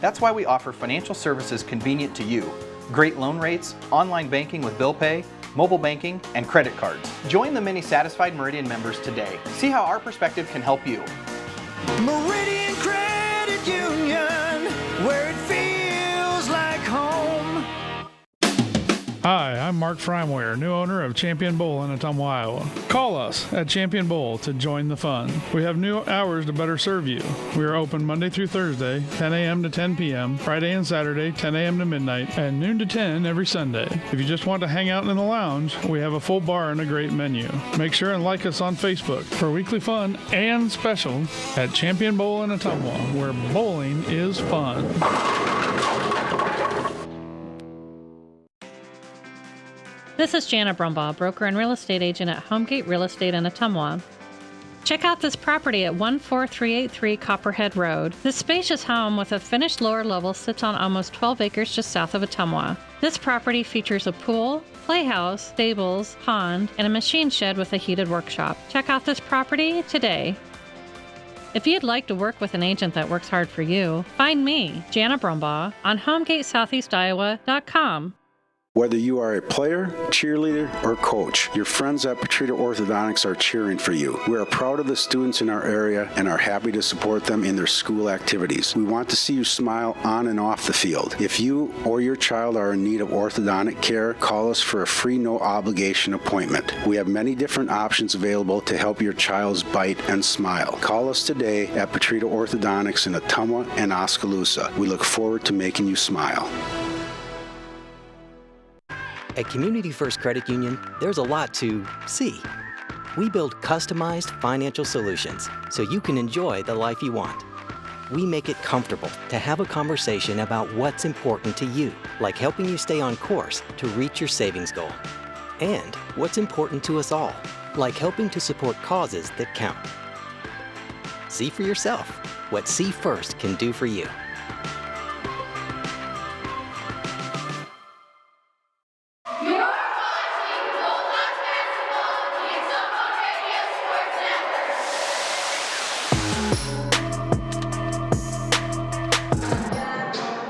That's why we offer financial services convenient to you. Great loan rates, online banking with bill pay, mobile banking, and credit cards. Join the many satisfied Meridian members today. See how our perspective can help you. Meridian Credit Union, where it feels like home. Hi, I'm Mark Frimeware, new owner of Champion Bowl in Ottumwa, Iowa. Call us at Champion Bowl to join the fun. We have new hours to better serve you. We are open Monday through Thursday, 10 a.m. to 10 p.m., Friday and Saturday, 10 a.m. to midnight, and noon to 10 every Sunday. If you just want to hang out in the lounge, we have a full bar and a great menu. Make sure and like us on Facebook for weekly fun and special at Champion Bowl in Ottumwa, where bowling is fun. This is Jana Brumbaugh, broker and real estate agent at Homegate Real Estate in Ottumwa. Check out this property at 14383 Copperhead Road. This spacious home with a finished lower level sits on almost 12 acres just south of Ottumwa. This property features a pool, playhouse, stables, pond, and a machine shed with a heated workshop. Check out this property today. If you'd like to work with an agent that works hard for you, find me, Jana Brumbaugh, on HomegateSoutheastIowa.com. Whether you are a player, cheerleader, or coach, your friends at Petrita Orthodontics are cheering for you. We are proud of the students in our area and are happy to support them in their school activities. We want to see you smile on and off the field. If you or your child are in need of orthodontic care, call us for a free no-obligation appointment. We have many different options available to help your child's bite and smile. Call us today at Petrita Orthodontics in Ottumwa and Oskaloosa. We look forward to making you smile. At Community First Credit Union, there's a lot to see. We build customized financial solutions so you can enjoy the life you want. We make it comfortable to have a conversation about what's important to you, like helping you stay on course to reach your savings goal. And what's important to us all, like helping to support causes that count. See for yourself what See First can do for you.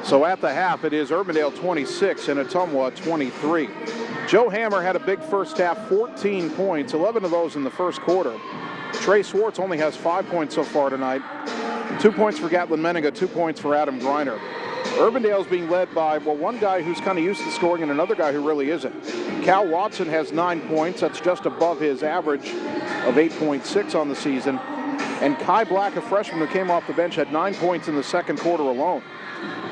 So at the half, it is Urbandale 26 and Ottumwa 23. Joe Hammer had a big first half, 14 points, 11 of those in the first quarter. Trey Swartz only has 5 points so far tonight. 2 points for Gatlin Menninga, 2 points for Adam Griner. Urbandale's being led by, well, one guy who's kind of used to scoring and another guy who really isn't. Cal Watson has 9 points. That's just above his average of 8.6 on the season. And Kai Black, a freshman who came off the bench, had 9 points in the second quarter alone.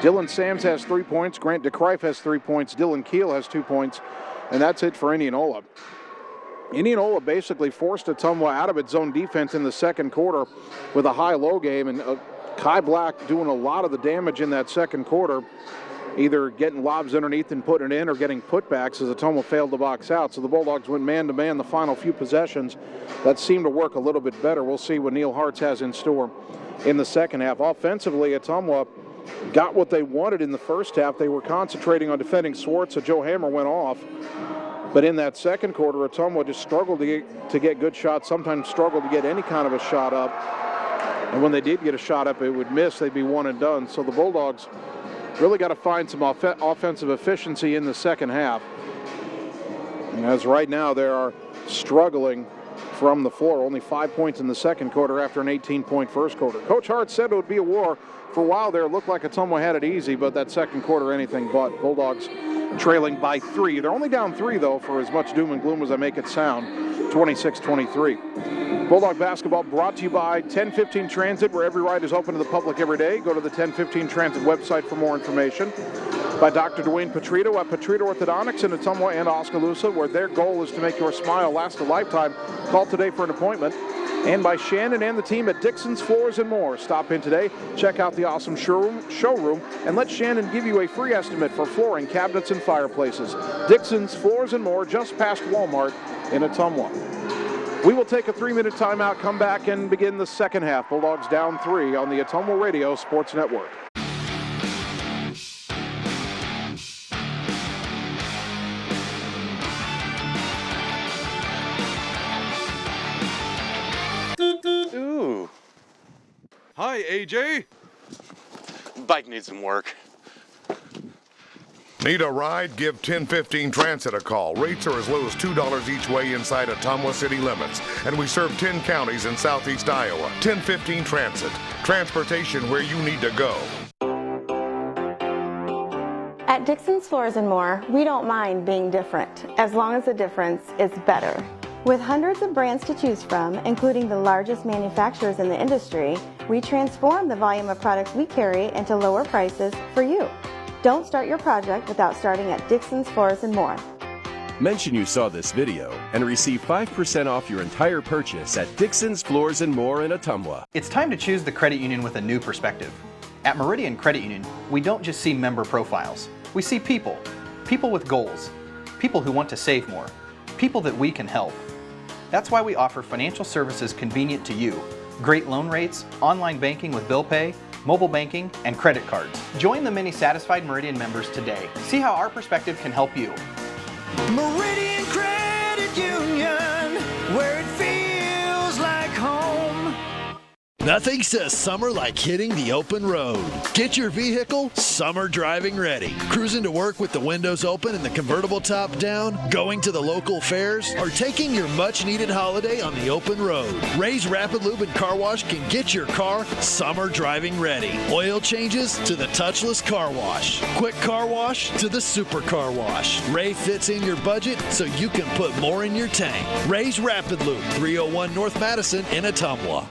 Dylan Sams has 3 points. Grant DeCrife has 3 points. Dylan Keel has 2 points. And that's it for Indianola. Indianola basically forced Ottumwa out of its zone defense in the second quarter with a high-low game. And Kai Black doing a lot of the damage in that second quarter, either getting lobs underneath and putting it in or getting putbacks as Ottumwa failed to box out. So the Bulldogs went man-to-man the final few possessions. That seemed to work a little bit better. We'll see what Neil Hartz has in store in the second half. Offensively, Ottumwa got what they wanted in the first half. They were concentrating on defending Swartz, so Joe Hammer went off. But in that second quarter, Ottumwa just struggled to get good shots, sometimes struggled to get any kind of a shot up. And when they did get a shot up, it would miss. They'd be one and done. So the Bulldogs really got to find some offensive efficiency in the second half. And as right now, they are struggling from the floor. Only 5 points in the second quarter after an 18-point first quarter. Coach Hart said it would be a war. For a while there, it looked like Ottumwa had it easy, but that second quarter, anything but. Bulldogs trailing by 3. They're only down 3, though, for as much doom and gloom as I make it sound, 26-23. Bulldog basketball brought to you by 1015 Transit, where every ride is open to the public every day. Go to the 1015 Transit website for more information. By Dr. Dwayne Petrito at Petrito Orthodontics in Ottumwa and Oskaloosa, where their goal is to make your smile last a lifetime. Call today for an appointment. And by Shannon and the team at Dixon's Floors and More. Stop in today, check out the awesome showroom, and let Shannon give you a free estimate for flooring, cabinets, and fireplaces. Dixon's Floors and More, just past Walmart in Ottumwa. We will take a 3-minute timeout, come back, and begin the second half. Bulldogs down 3 on the Ottumwa Radio Sports Network. Ooh. Hi, AJ. Bike needs some work. Need a ride? Give 1015 Transit a call. Rates are as low as $2 each way inside Ottumwa city limits. And we serve 10 counties in southeast Iowa. 1015 Transit. Transportation where you need to go. At Dixon's Floors & More, we don't mind being different, as long as the difference is better. With hundreds of brands to choose from, including the largest manufacturers in the industry, we transform the volume of products we carry into lower prices for you. Don't start your project without starting at Dixon's Floors & More. Mention you saw this video and receive 5% off your entire purchase at Dixon's Floors & More in Ottumwa. It's time to choose the credit union with a new perspective. At Meridian Credit Union, we don't just see member profiles. We see people. People with goals. People who want to save more. People that we can help. That's why we offer financial services convenient to you. Great loan rates, online banking with bill pay, mobile banking, and credit cards. Join the many satisfied Meridian members today. See how our perspective can help you. Meridian Credit Union, where it feels like home. Nothing says summer like hitting the open road. Get your vehicle summer driving ready. Cruising to work with the windows open and the convertible top down, going to the local fairs, or taking your much needed holiday on the open road. Ray's Rapid Lube and Car Wash can get your car summer driving ready. Oil changes to the touchless car wash. Quick car wash to the super car wash. Ray fits in your budget so you can put more in your tank. Ray's Rapid Lube, 301 North Madison in Ottumwa.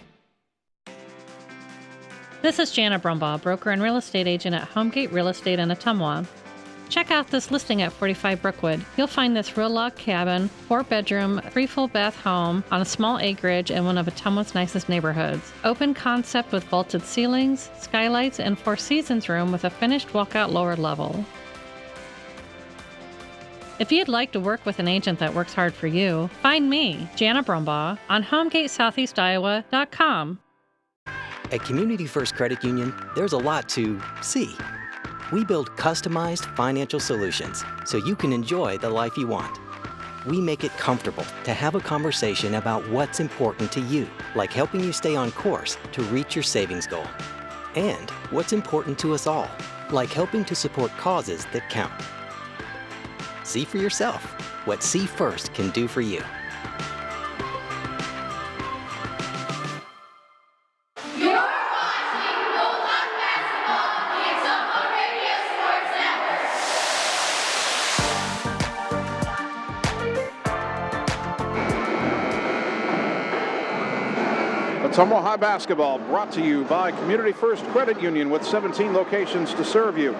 This is Jana Brumbaugh, broker and real estate agent at Homegate Real Estate in Ottumwa. Check out this listing at 45 Brookwood. You'll find this real log cabin, 4-bedroom, 3 full bath home on a small acreage in one of Ottumwa's nicest neighborhoods. Open concept with vaulted ceilings, skylights, and 4 seasons room with a finished walkout lower level. If you'd like to work with an agent that works hard for you, find me, Jana Brumbaugh, on HomegateSoutheastIowa.com. At Community First Credit Union, there's a lot to see. We build customized financial solutions so you can enjoy the life you want. We make it comfortable to have a conversation about what's important to you, like helping you stay on course to reach your savings goal. And what's important to us all, like helping to support causes that count. See for yourself what See First can do for you. Ottumwa High Basketball brought to you by Community First Credit Union with 17 locations to serve you.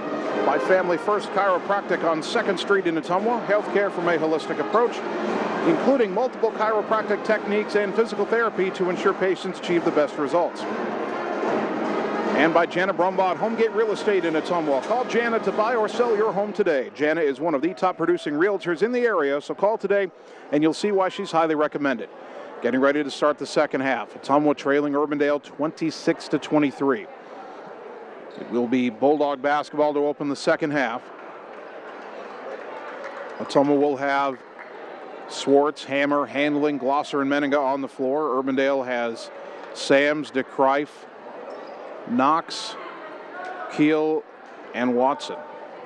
By Family First Chiropractic on 2nd Street in Ottumwa. Healthcare from a holistic approach, including multiple chiropractic techniques and physical therapy to ensure patients achieve the best results. And by Jana Brumbaugh, Homegate Real Estate in Ottumwa. Call Jana to buy or sell your home today. Jana is one of the top producing realtors in the area, so call today and you'll see why she's highly recommended. Getting ready to start the second half. Ottumwa trailing Urbandale 26-23. It will be Bulldog basketball to open the second half. Ottumwa will have Swartz, Hammer, Handling, Glosser, and Menninga on the floor. Urbandale has Sams, DeCrife, Knox, Keel, and Watson.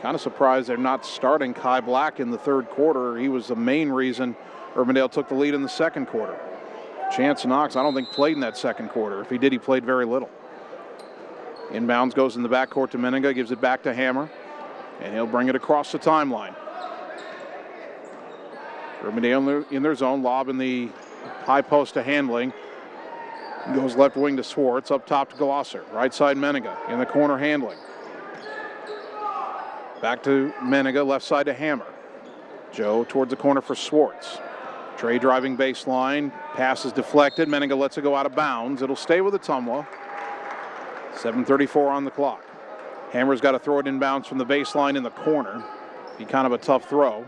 Kind of surprised they're not starting Kai Black in the third quarter. He was the main reason Urbandale took the lead in the second quarter. Chance Knox, I don't think played in that second quarter. If he did, he played very little. Inbounds goes in the backcourt to Menninga, gives it back to Hammer, and he'll bring it across the timeline. Urbandale in their zone, lob in the high post to Handling. Goes left wing to Swartz, up top to Glosser. Right side Menninga, in the corner Handling. Back to Menninga, left side to Hammer. Joe towards the corner for Swartz. Trey driving baseline, pass is deflected. Menninga lets it go out of bounds. It'll stay with Ottumwa. 7:34 on the clock. Hammer's got to throw it inbounds from the baseline in the corner. Be kind of a tough throw.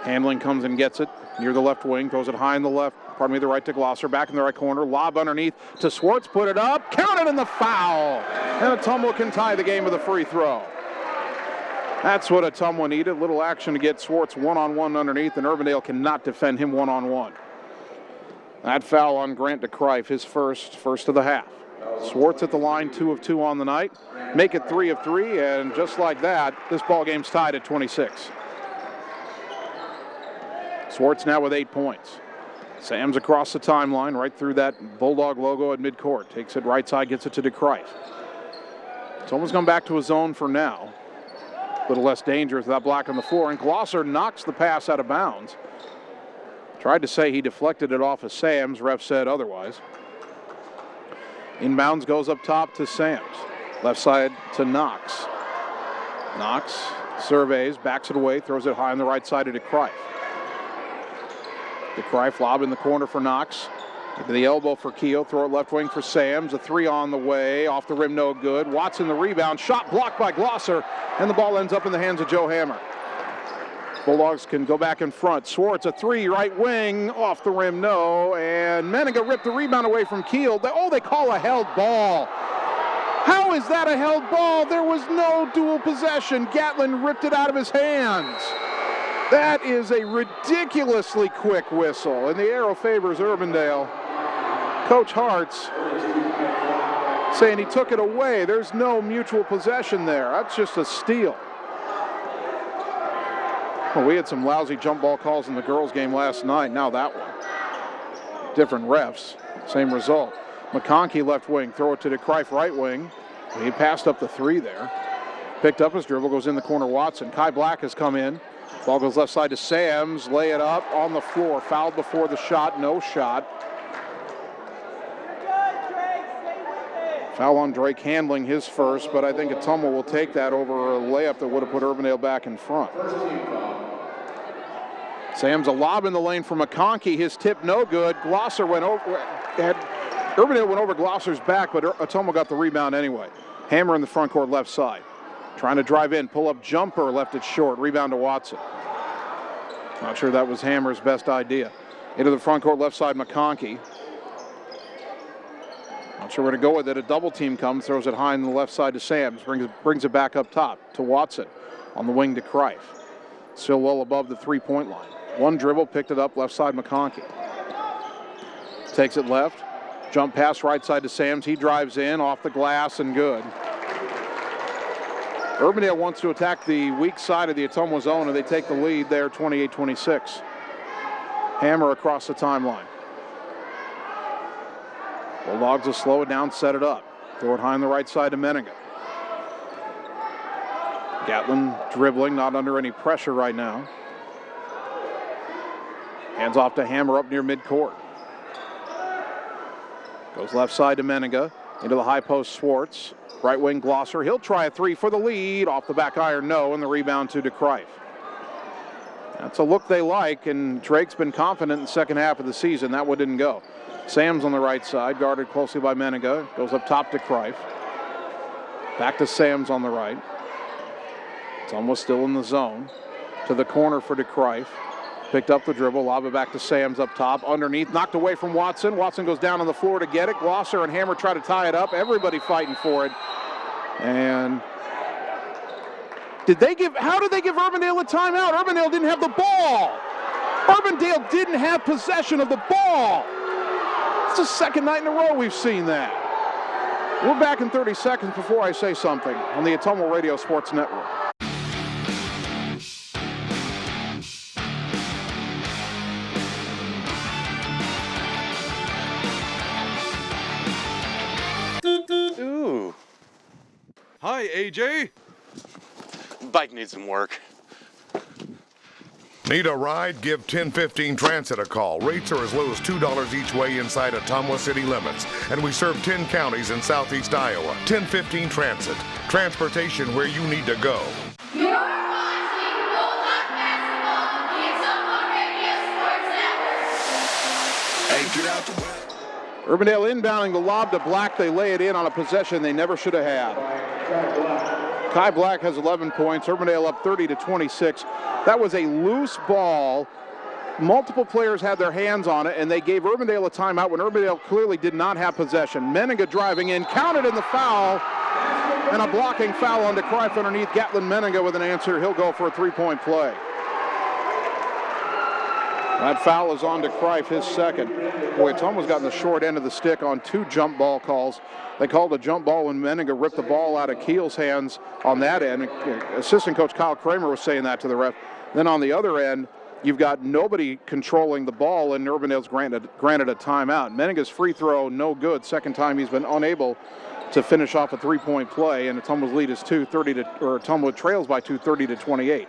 Handling comes and gets it near the left wing, throws it high in the left, the right to Glosser, back in the right corner, lob underneath to Swartz, put it up, counted in the foul. And Ottumwa can tie the game with a free throw. That's what Ottumwa needed. Little action to get Swartz one-on-one underneath, and Urbandale cannot defend him one-on-one. That foul on Grant DeCrife, his first of the half. Swartz at the line, 2 of 2 on the night. make it 3 of 3, and just like that, this ball game's tied at 26. Swartz now with 8 points. Sam's across the timeline, right through that Bulldog logo at midcourt. Takes it right side, gets it to DeCrife. It's almost gone back to a zone for now. A little less dangerous without blocking the floor, and Glosser knocks the pass out of bounds. Tried to say he deflected it off of Sam's. Ref said otherwise. Inbounds goes up top to Sam's. Left side to Knox. Knox surveys, backs it away, throws it high on the right side to DeCrife. DeCrife lob in the corner for Knox. Into the elbow for Keogh. Throw it left wing for Sam's. A 3 on the way. Off the rim, no good. Watson the rebound. Shot blocked by Glosser. And the ball ends up in the hands of Joe Hammer. Bulldogs can go back in front. Swartz, a 3, right wing. Off the rim, no. And Menninga ripped the rebound away from Keogh. They call a held ball. How is that a held ball? There was no dual possession. Gatlin ripped it out of his hands. That is a ridiculously quick whistle, and the arrow favors Urbandale. Coach Hart's saying he took it away. There's no mutual possession there. That's just a steal. Well, we had some lousy jump ball calls in the girls' game last night. Now that one. Different refs. Same result. McConkey left wing. Throw it to DeCrife right wing. He passed up the 3 there. Picked up his dribble. Goes in the corner. Watson. Kai Black has come in. Ball goes left side to Sams. Lay it up on the floor. Fouled before the shot. No shot. Foul on Drake, handling his first, but I think Ottumwa will take that over a layup that would have put Urbandale back in front. Sam's a lob in the lane for McConkey. His tip no good. Glosser went over. Urbandale went over Glosser's back, but Ottumwa got the rebound anyway. Hammer in the front court left side. Trying to drive in, pull up jumper, left it short. Rebound to Watson. Not sure that was Hammer's best idea. Into the front court left side, McConkey. Not sure where to go with it. A double team comes, throws it high on the left side to Sams. Brings it back up top to Watson. On the wing to Krife. Still well above the three-point line. One dribble, picked it up, left side McConkey. Takes it left. Jump pass right side to Sams. He drives in, off the glass, and good. Urbandale wants to attack the weak side of the Ottumwa zone, and they take the lead there, 28-26. Hammer across the timeline. Bulldogs will slow it down, set it up. Throw it high on the right side to Menninga. Gatlin dribbling, not under any pressure right now. Hands off to Hammer up near midcourt. Goes left side to Menninga. Into the high post, Swartz. Right wing, Glosser. He'll try a three for the lead. Off the back iron, no, and the rebound to DeCrife. That's a look they like, and Drake's been confident in the second half of the season. That one didn't go. Sam's on the right side, guarded closely by Menninga. Goes up top to DeCrife. Back to Sam's on the right. It's almost still in the zone. To the corner for DeCrife. Picked up the dribble, lob it back to Sams up top. Underneath, knocked away from Watson. Watson goes down on the floor to get it. Glosser and Hammer try to tie it up. Everybody fighting for it. And how did they give Urbandale a timeout? Urbandale didn't have the ball. Urbandale didn't have possession of the ball. It's the second night in a row we've seen that. We're back in 30 seconds before I say something on the Ottumwa Radio Sports Network. Ooh. Hi, AJ. Bike needs some work. Need a ride? Give 1015 Transit a call. Rates are as low as $2 each way inside Ottumwa city limits. And we serve 10 counties in southeast Iowa. 1015 Transit. Transportation where you need to go. You're watching Bulldog Basketball on the Ottumwa Radio Sports Network. Hey, get out the way. Urbandale inbounding the lob to Black. They lay it in on a possession they never should have had. Kai Black has 11 points. Urbandale up 30-26. That was a loose ball. Multiple players had their hands on it, and they gave Urbandale a timeout when Urbandale clearly did not have possession. Menninga driving in, counted in the foul, and a blocking foul on DeCrife underneath. Gatlin Menninga with an answer. He'll go for a three-point play. That foul is on to Kreif, his second. Boy, Ottumwa's gotten the short end of the stick on 2 jump ball calls. They called a jump ball when Menninga ripped the ball out of Keel's hands on that end. Assistant coach Kyle Kramer was saying that to the ref. Then on the other end, you've got nobody controlling the ball, and Urbandale's granted a timeout. Menninga's free throw, no good. Second time he's been unable to finish off a 3-point play, and Ottumwa's lead is Ottumwa trails by 2, 30-28.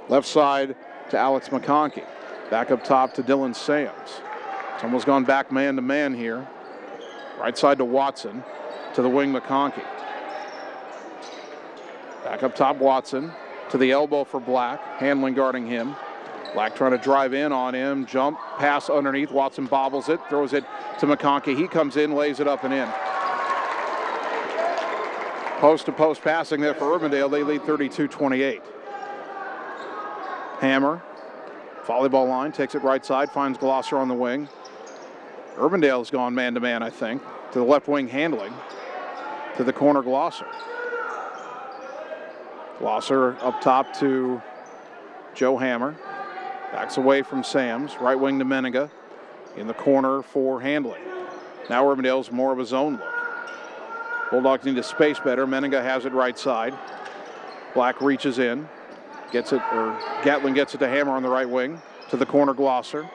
Left side to Alex McConkey. Back up top to Dylan Sams. Ottumwa's gone back man-to-man here. Right side to Watson. To the wing, McConkey. Back up top, Watson. To the elbow for Black. Handling guarding him. Black trying to drive in on him. Jump, pass underneath. Watson bobbles it. Throws it to McConkey. He comes in, lays it up and in. Post-to-post passing there for Urbandale. They lead 32-28. Hammer. Volleyball line. Takes it right side. Finds Glosser on the wing. Urbandale's gone man-to-man, I think. To the left wing, Handling. To the corner, Glosser. Glosser up top to Joe Hammer. Backs away from Sams. Right wing to Menninga. In the corner for Handling. Now Urbandale's more of a zone look. Bulldogs need to space better. Menninga has it right side. Black reaches in. Gets it, or Gatlin gets it to Hammer on the right wing. To the corner, Glosser.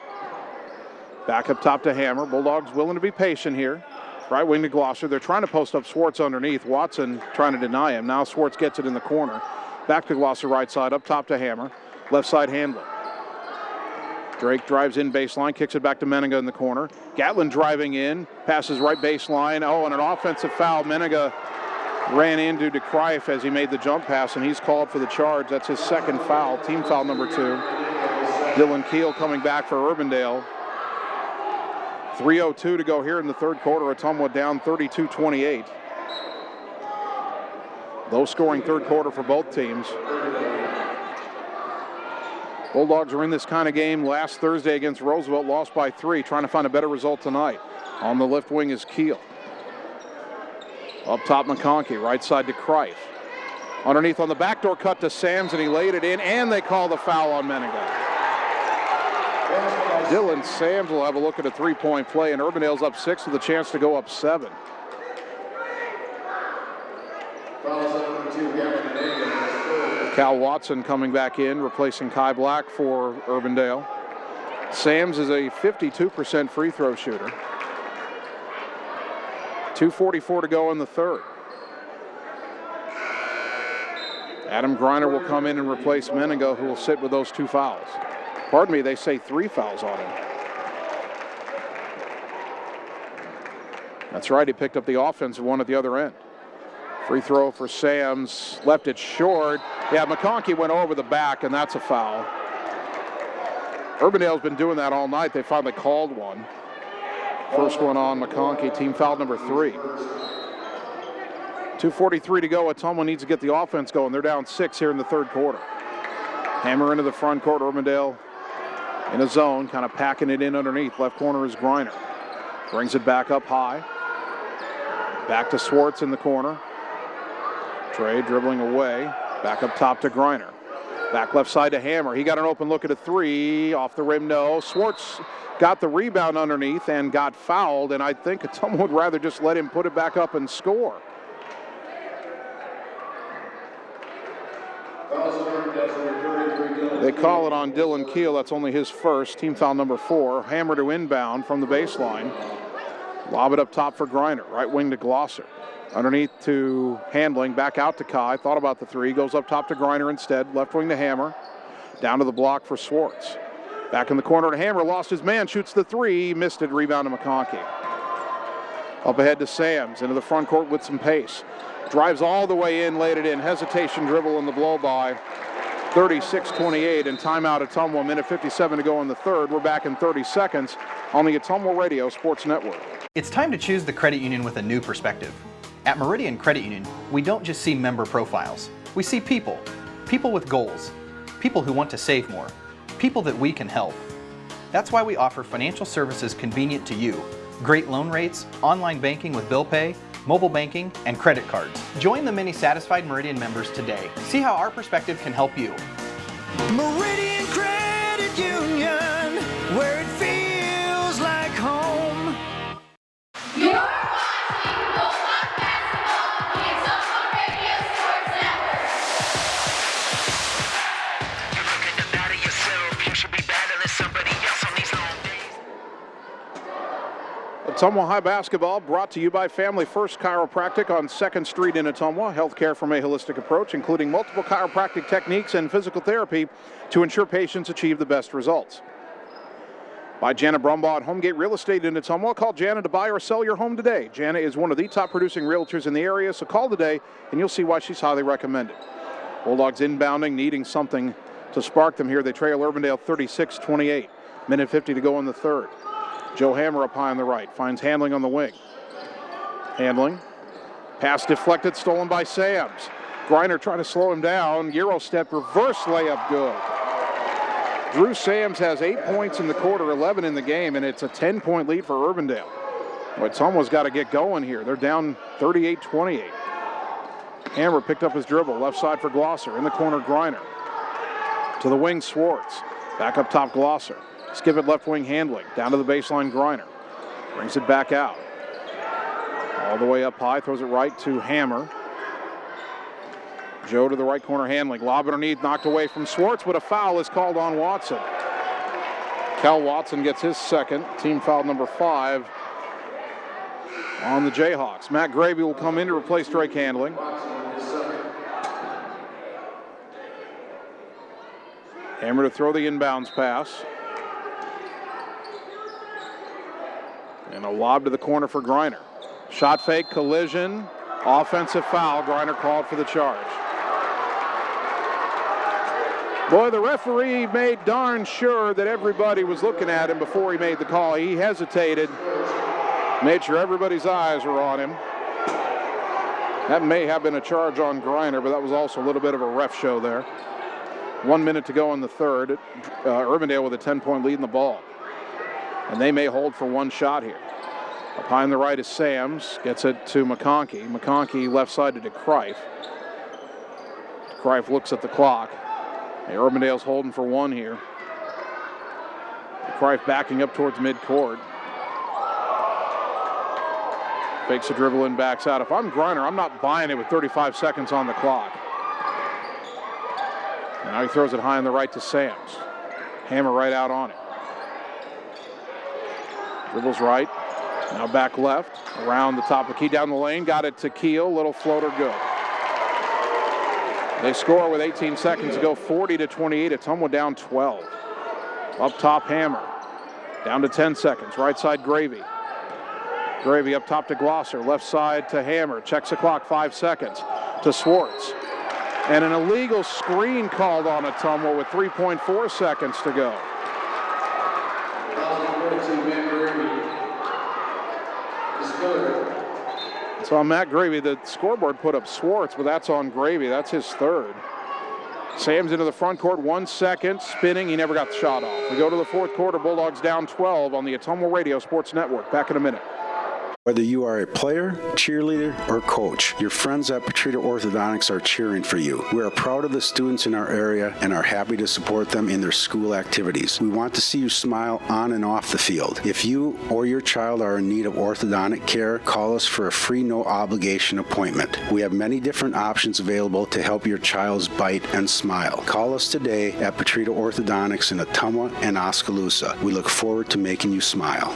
Back up top to Hammer. Bulldogs willing to be patient here. Right wing to Glosser. They're trying to post up Swartz underneath. Watson trying to deny him. Now Swartz gets it in the corner. Back to Glosser right side. Up top to Hammer. Left side Handling. Drake drives in baseline. Kicks it back to Menninga in the corner. Gatlin driving in. Passes right baseline. Oh, and an offensive foul. Menninga ran into Kreif as he made the jump pass, and he's called for the charge. That's his second foul. Team foul number 2. Dylan Keel coming back for Urbandale. 3:02 to go here in the third quarter. Ottumwa down 32-28. Low-scoring third quarter for both teams. Bulldogs are in this kind of game last Thursday against Roosevelt, lost by 3, trying to find a better result tonight. On the left wing is Keel. Up top, McConkey, right side to Kreif. Underneath on the backdoor cut to Sams, and he laid it in, and they call the foul on Menninga. Dylan Sams will have a look at a 3-point play, and Urbandale's up 6 with a chance to go up 7. Cal Watson coming back in, replacing Kai Black for Urbandale. Sams is a 52% free throw shooter. 2:44 to go in the third. Adam Greiner will come in and replace Menninga, who will sit with those 2 fouls. Pardon me, they say 3 fouls on him. That's right, he picked up the offensive one at the other end. Free throw for Sams, left it short. Yeah, McConkey went over the back, and that's a foul. Urbandale's been doing that all night. They finally called one. First one on McConkey, team foul number 3. 2:43 to go. Ottumwa needs to get the offense going. They're down 6 here in the third quarter. Hammer into the front court. Urbandale in a zone, kind of packing it in underneath. Left corner is Greiner. Brings it back up high. Back to Swartz in the corner. Trey dribbling away. Back up top to Greiner. Back left side to Hammer. He got an open look at a 3. Off the rim, no. Swartz got the rebound underneath and got fouled, and I think Ottumwa would rather just let him put it back up and score. They call it on Dylan Keel. That's only his first. Team foul number 4. Hammer to inbound from the baseline. Lob it up top for Greiner. Right wing to Glosser. Underneath to Handling. Back out to Kai. Thought about the 3. Goes up top to Greiner instead. Left wing to Hammer. Down to the block for Swartz. Back in the corner to Hammer. Lost his man. Shoots the 3. Missed it. Rebound to McConkey. Up ahead to Sams. Into the front court with some pace. Drives all the way in. Laid it in. Hesitation dribble in the blow by. 36-28, and timeout Ottumwa. Minute 57 to go in the third. We're back in 30 seconds on the Ottumwa Radio Sports Network. It's time to choose the credit union with a new perspective. At Meridian Credit Union, we don't just see member profiles. We see people. People with goals. People who want to save more. People that we can help. That's why we offer financial services convenient to you. Great loan rates, online banking with bill pay, mobile banking, and credit cards. Join the many satisfied Meridian members today. See how our perspective can help you. Meridian Credit Union, Ottumwa High basketball brought to you by Family First Chiropractic on 2nd Street in Ottumwa. Healthcare from a holistic approach, including multiple chiropractic techniques and physical therapy to ensure patients achieve the best results. By Jana Brumbaugh at Homegate Real Estate in Ottumwa. Call Jana to buy or sell your home today. Jana is one of the top producing realtors in the area, so call today and you'll see why she's highly recommended. Bulldogs inbounding, needing something to spark them here. They trail Urbandale 36-28. Minute 50 to go in the third. Joe Hammer up high on the right, finds Handling on the wing. Handling, pass deflected, stolen by Sams. Griner trying to slow him down. Euro step, reverse layup, good. Drew Sams has 8 points in the quarter, 11 in the game, and it's a 10-point lead for Urbandale. But someone's got to get going here. They're down 38-28. Hammer picked up his dribble, left side for Glosser. In the corner, Griner. To the wing, Swartz. Back up top, Glosser. Skip it left wing, Handling. Down to the baseline, Griner. Brings it back out. All the way up high, throws it right to Hammer. Joe to the right corner, Handling. Lob underneath, knocked away from Swartz, but a foul is called on Watson. Cal Watson gets his second, team foul number 5 on the Jayhawks. Matt Gravy will come in to replace Drake Handling. Hammer to throw the inbounds pass. And a lob to the corner for Griner. Shot fake, collision, offensive foul. Griner called for the charge. Boy, the referee made darn sure that everybody was looking at him before he made the call. He hesitated, made sure everybody's eyes were on him. That may have been a charge on Griner, but that was also a little bit of a ref show there. 1 minute to go in the third. Urbandale with a 10-point lead in the ball. And they may hold for one shot here. Up high on the right is Sams. Gets it to McConkey. McConkey left side to DeCrife. DeCrife looks at the clock. And Urbandale's holding for one here. DeCrife backing up towards midcourt. Fakes a dribble and backs out. If I'm Griner, I'm not buying it with 35 seconds on the clock. Now he throws it high on the right to Sams. Hammer right out on it. Dribbles right. Now back left. Around the top of the key, down the lane. Got it to Keel. Little floater, good. They score with 18 seconds to go, 40-28. Ottumwa down 12. Up top, Hammer. Down to 10 seconds. Right side, Gravy. Gravy up top to Glosser. Left side to Hammer. Checks the clock, 5 seconds. To Swartz. And an illegal screen called on Ottumwa with 3.4 seconds to go. It's on Matt Gravy. The scoreboard put up Swartz, but that's on Gravy. That's his third. Sams into the front court, 1 second, spinning. He never got the shot off. We go to the fourth quarter. Bulldogs down 12 on the Ottumwa Radio Sports Network. Back in a minute. Whether you are a player, cheerleader, or coach, your friends at Petrita Orthodontics are cheering for you. We are proud of the students in our area and are happy to support them in their school activities. We want to see you smile on and off the field. If you or your child are in need of orthodontic care, call us for a free, no-obligation appointment. We have many different options available to help your child's bite and smile. Call us today at Petrita Orthodontics in Ottumwa and Oskaloosa. We look forward to making you smile.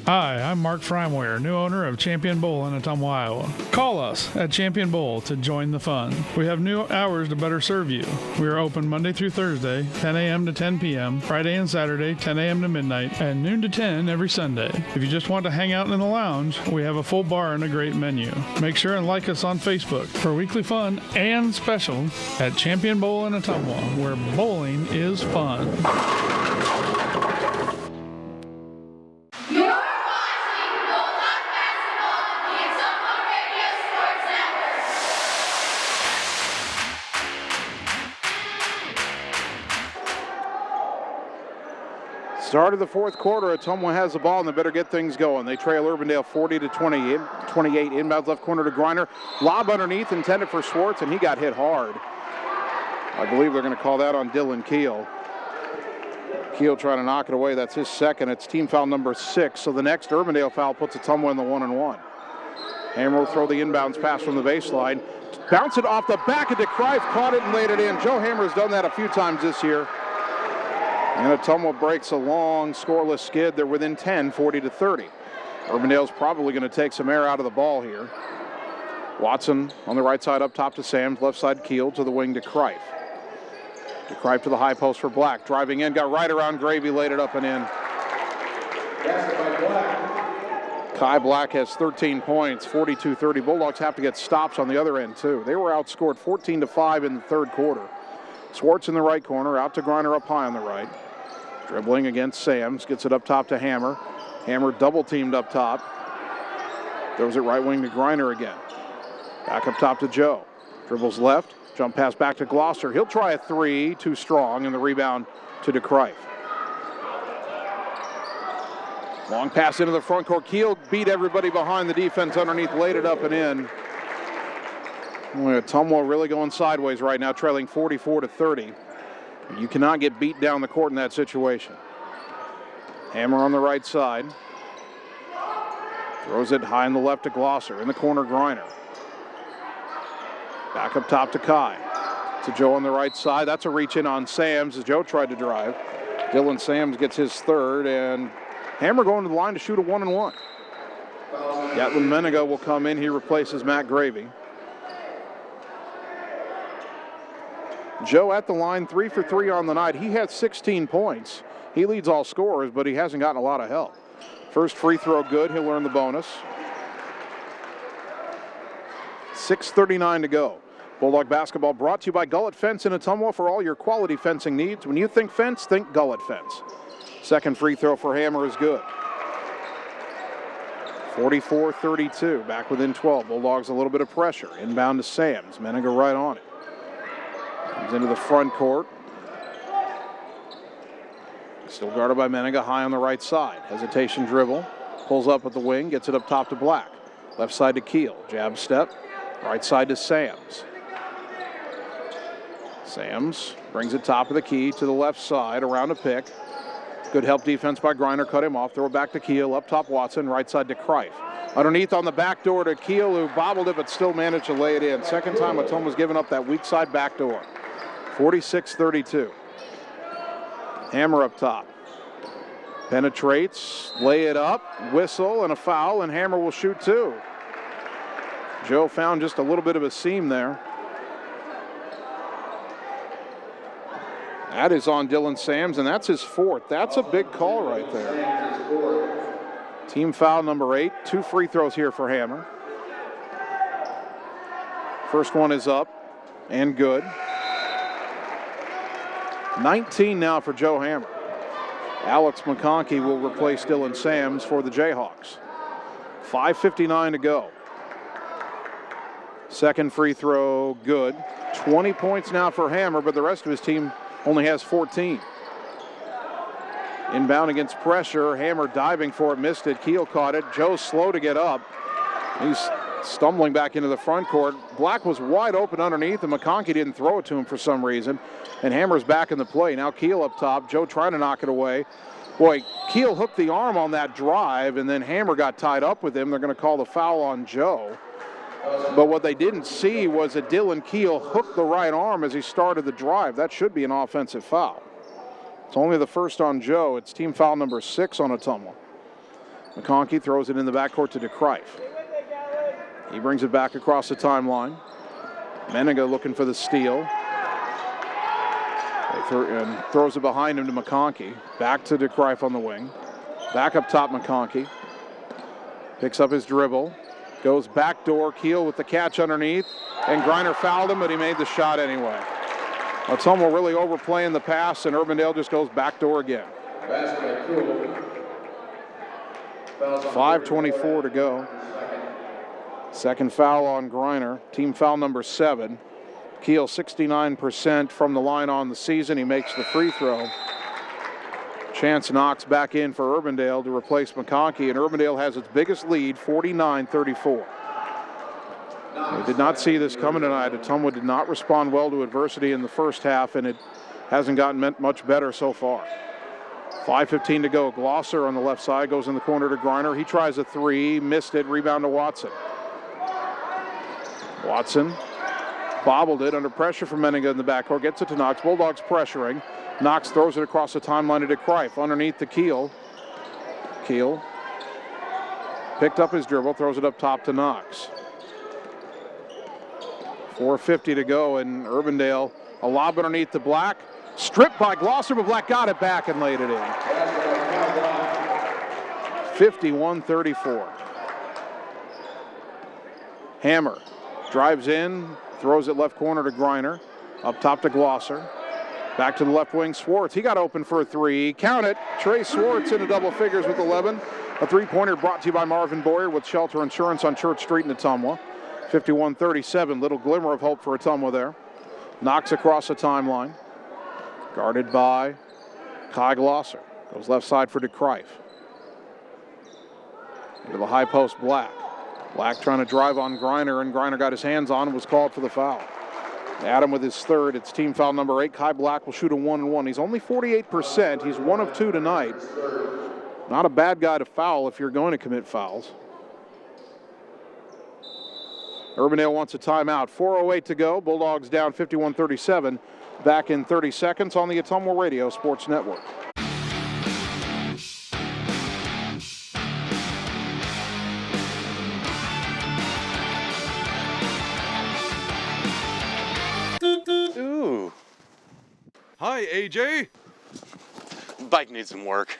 Hi, I'm Mark Frimeware, new owner of Champion Bowl in Ottumwa, Iowa. Call us at Champion Bowl to join the fun. We have new hours to better serve you. We are open Monday through Thursday, 10 a.m. to 10 p.m., Friday and Saturday, 10 a.m. to midnight, and noon to 10 every Sunday. If you just want to hang out in the lounge, we have a full bar and a great menu. Make sure and like us on Facebook for weekly fun and special at Champion Bowl in Ottumwa, where bowling is fun. Start of the fourth quarter, Ottumwa has the ball and they better get things going. They trail Urbandale 40-28. Inbounds left corner to Griner. Lob underneath intended for Swartz, and he got hit hard. I believe they're going to call that on Dylan Keel. Keel trying to knock it away. That's his second. It's team foul number 6. So the next Urbandale foul puts Ottumwa in the 1-and-1. Hammer will throw the inbounds pass from the baseline. Bounce it off the back of DeCrife, caught it and laid it in. Joe Hammer has done that a few times this year. And Ottumwa breaks a long scoreless skid. They're within 10, 40-30. Urbandale's probably going to take some air out of the ball here. Watson on the right side up top to Sams, left side Keel to the wing to Kreif. To Kreif to the high post for Black. Driving in, got right around Gravy, laid it up and in. Kai Black has 13 points, 42-30. Bulldogs have to get stops on the other end too. They were outscored 14-5 in the third quarter. Swartz in the right corner, out to Griner up high on the right. Dribbling against Sams, gets it up top to Hammer. Hammer double teamed up top. Throws it right wing to Griner again. Back up top to Joe. Dribbles left, jump pass back to Glosser. He'll try a three, too strong, and the rebound to DeCreif. Long pass into the front court. Keel beat everybody behind the defense underneath, laid it up and in. Ottumwa really going sideways right now, trailing 44-30. You cannot get beat down the court in that situation. Hammer on the right side. Throws it high in the left to Glosser. In the corner, Griner. Back up top to Kai. To Joe on the right side. That's a reach in on Sams as Joe tried to drive. Dylan Sams gets his third, and Hammer going to the line to shoot a 1-and-1. Gatlin Menega will come in. He replaces Matt Gravy. Joe at the line, 3 for 3 on the night. He had 16 points. He leads all scorers, but he hasn't gotten a lot of help. First free throw good. He'll earn the bonus. 6:39 to go. Bulldog basketball brought to you by Gullet Fence in Ottumwa for all your quality fencing needs. When you think fence, think Gullet Fence. Second free throw for Hammer is good. 44-32, back within 12. Bulldogs a little bit of pressure. Inbound to Sams. Menega right on it. Comes into the front court. Still guarded by Menega, high on the right side. Hesitation dribble. Pulls up at the wing, gets it up top to Black. Left side to Keel. Jab step. Right side to Sams. Sams brings it top of the key to the left side, around a pick. Good help defense by Griner, cut him off. Throw it back to Keel, up top Watson, right side to Kreif. Underneath on the back door to Keel, who bobbled it but still managed to lay it in. Second time Ottumwa's given up that weak side back door. 46-32. Hammer up top. Penetrates, lay it up, whistle, and a foul, and Hammer will shoot two. Joe found just a little bit of a seam there. That is on Dylan Sams, and that's his fourth. That's a big call right there. Team foul number 8. 2 free throws here for Hammer. First one is up and good. 19 now for Joe Hammer. Alex McConkey will replace Dylan Sams for the Jayhawks. 5:59 to go. Second free throw good. 20 points now for Hammer, but the rest of his team only has 14. Inbound against pressure. Hammer diving for it, missed it. Keel caught it. Joe's slow to get up. He's stumbling back into the front court. Black was wide open underneath, and McConkey didn't throw it to him for some reason. And Hammer's back in the play. Now Keel up top. Joe trying to knock it away. Boy, Keel hooked the arm on that drive, and then Hammer got tied up with him. They're going to call the foul on Joe. But what they didn't see was that Dylan Keel hooked the right arm as he started the drive. That should be an offensive foul. It's only the first on Joe. It's team foul number 6 on Ottumwa. McConkey throws it in the backcourt to DeCreif. He brings it back across the timeline. Menega looking for the steal. And throws it behind him to McConkey. Back to DeCreif on the wing. Back up top, McConkey. Picks up his dribble. Goes backdoor, Keel with the catch underneath, and Griner fouled him, but he made the shot anyway. Ottumwa really overplaying the pass, and Urbandale just goes backdoor again. 5:24 to go. Second foul on Griner, team foul number 7. Keel 69% from the line on the season. He makes the free throw. Chance knocks back in for Urbandale to replace McConkey, and Urbandale has its biggest lead, 49-34. We did not see this coming tonight. Ottumwa did not respond well to adversity in the first half, and it hasn't gotten much better so far. 5:15 to go. Glosser on the left side goes in the corner to Griner. He tries a three, missed it, rebound to Watson. Watson Bobbled it under pressure from Menninga in the backcourt. Gets it to Knox. Bulldogs pressuring. Knox throws it across the timeline to DeCrife. Underneath to Keel. Keel picked up his dribble. Throws it up top to Knox. 4:50 to go, and Urbandale, a lob underneath to Black. Stripped by Glosser, but Black got it back and laid it in. 51-34. Hammer drives in, throws it left corner to Griner. Up top to Glosser. Back to the left wing, Swartz. He got open for a three. Count it. Trey Swartz into double figures with 11. A three-pointer brought to you by Marvin Boyer with Shelter Insurance on Church Street in Ottumwa. 51-37. Little glimmer of hope for Ottumwa there. Knocks across the timeline. Guarded by Kai Glosser. Goes left side for DeCrife. Into the high post, Black. Black trying to drive on Griner, and Griner got his hands on and was called for the foul. Adam with his third. It's team foul number 8. Kai Black will shoot a 1-1. He's only 48%. He's 1 of 2 tonight. Not a bad guy to foul if you're going to commit fouls. Urbandale wants a timeout. 4:08 to go. Bulldogs down 51-37. Back in 30 seconds on the Ottumwa Radio Sports Network. Ooh. Hi, AJ. Bike needs some work.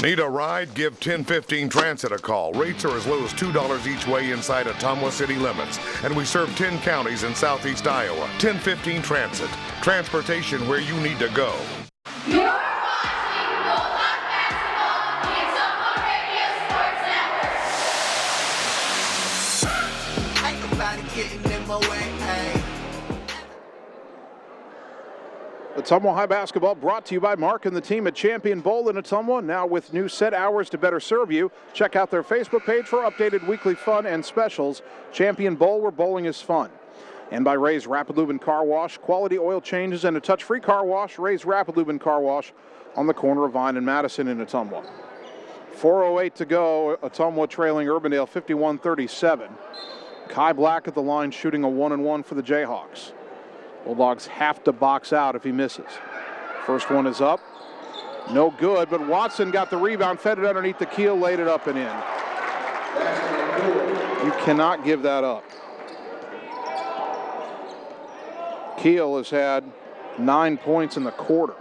Need a ride? Give 1015 Transit a call. Rates are as low as $2 each way inside Ottumwa city limits. And we serve 10 counties in southeast Iowa. 1015 Transit. Transportation where you need to go. You're watching Bulldog Basketball, the Ottumwa Radio Sports Network. Ain't nobody getting in my way, hey. Ottumwa High Basketball brought to you by Mark and the team at Champion Bowl in Ottumwa. Now with new set hours to better serve you. Check out their Facebook page for updated weekly fun and specials. Champion Bowl, where bowling is fun. And by Ray's Rapid Lube and Car Wash. Quality oil changes and a touch-free car wash. Ray's Rapid Lube and Car Wash on the corner of Vine and Madison in Ottumwa. 4:08 to go. Ottumwa trailing Urbandale 51-37. Kai Black at the line shooting a 1-1 for the Jayhawks. Bulldogs have to box out if he misses. First one is up. No good, but Watson got the rebound, fed it underneath the Keel, laid it up and in. You cannot give that up. Keel has had 9 points in the quarter.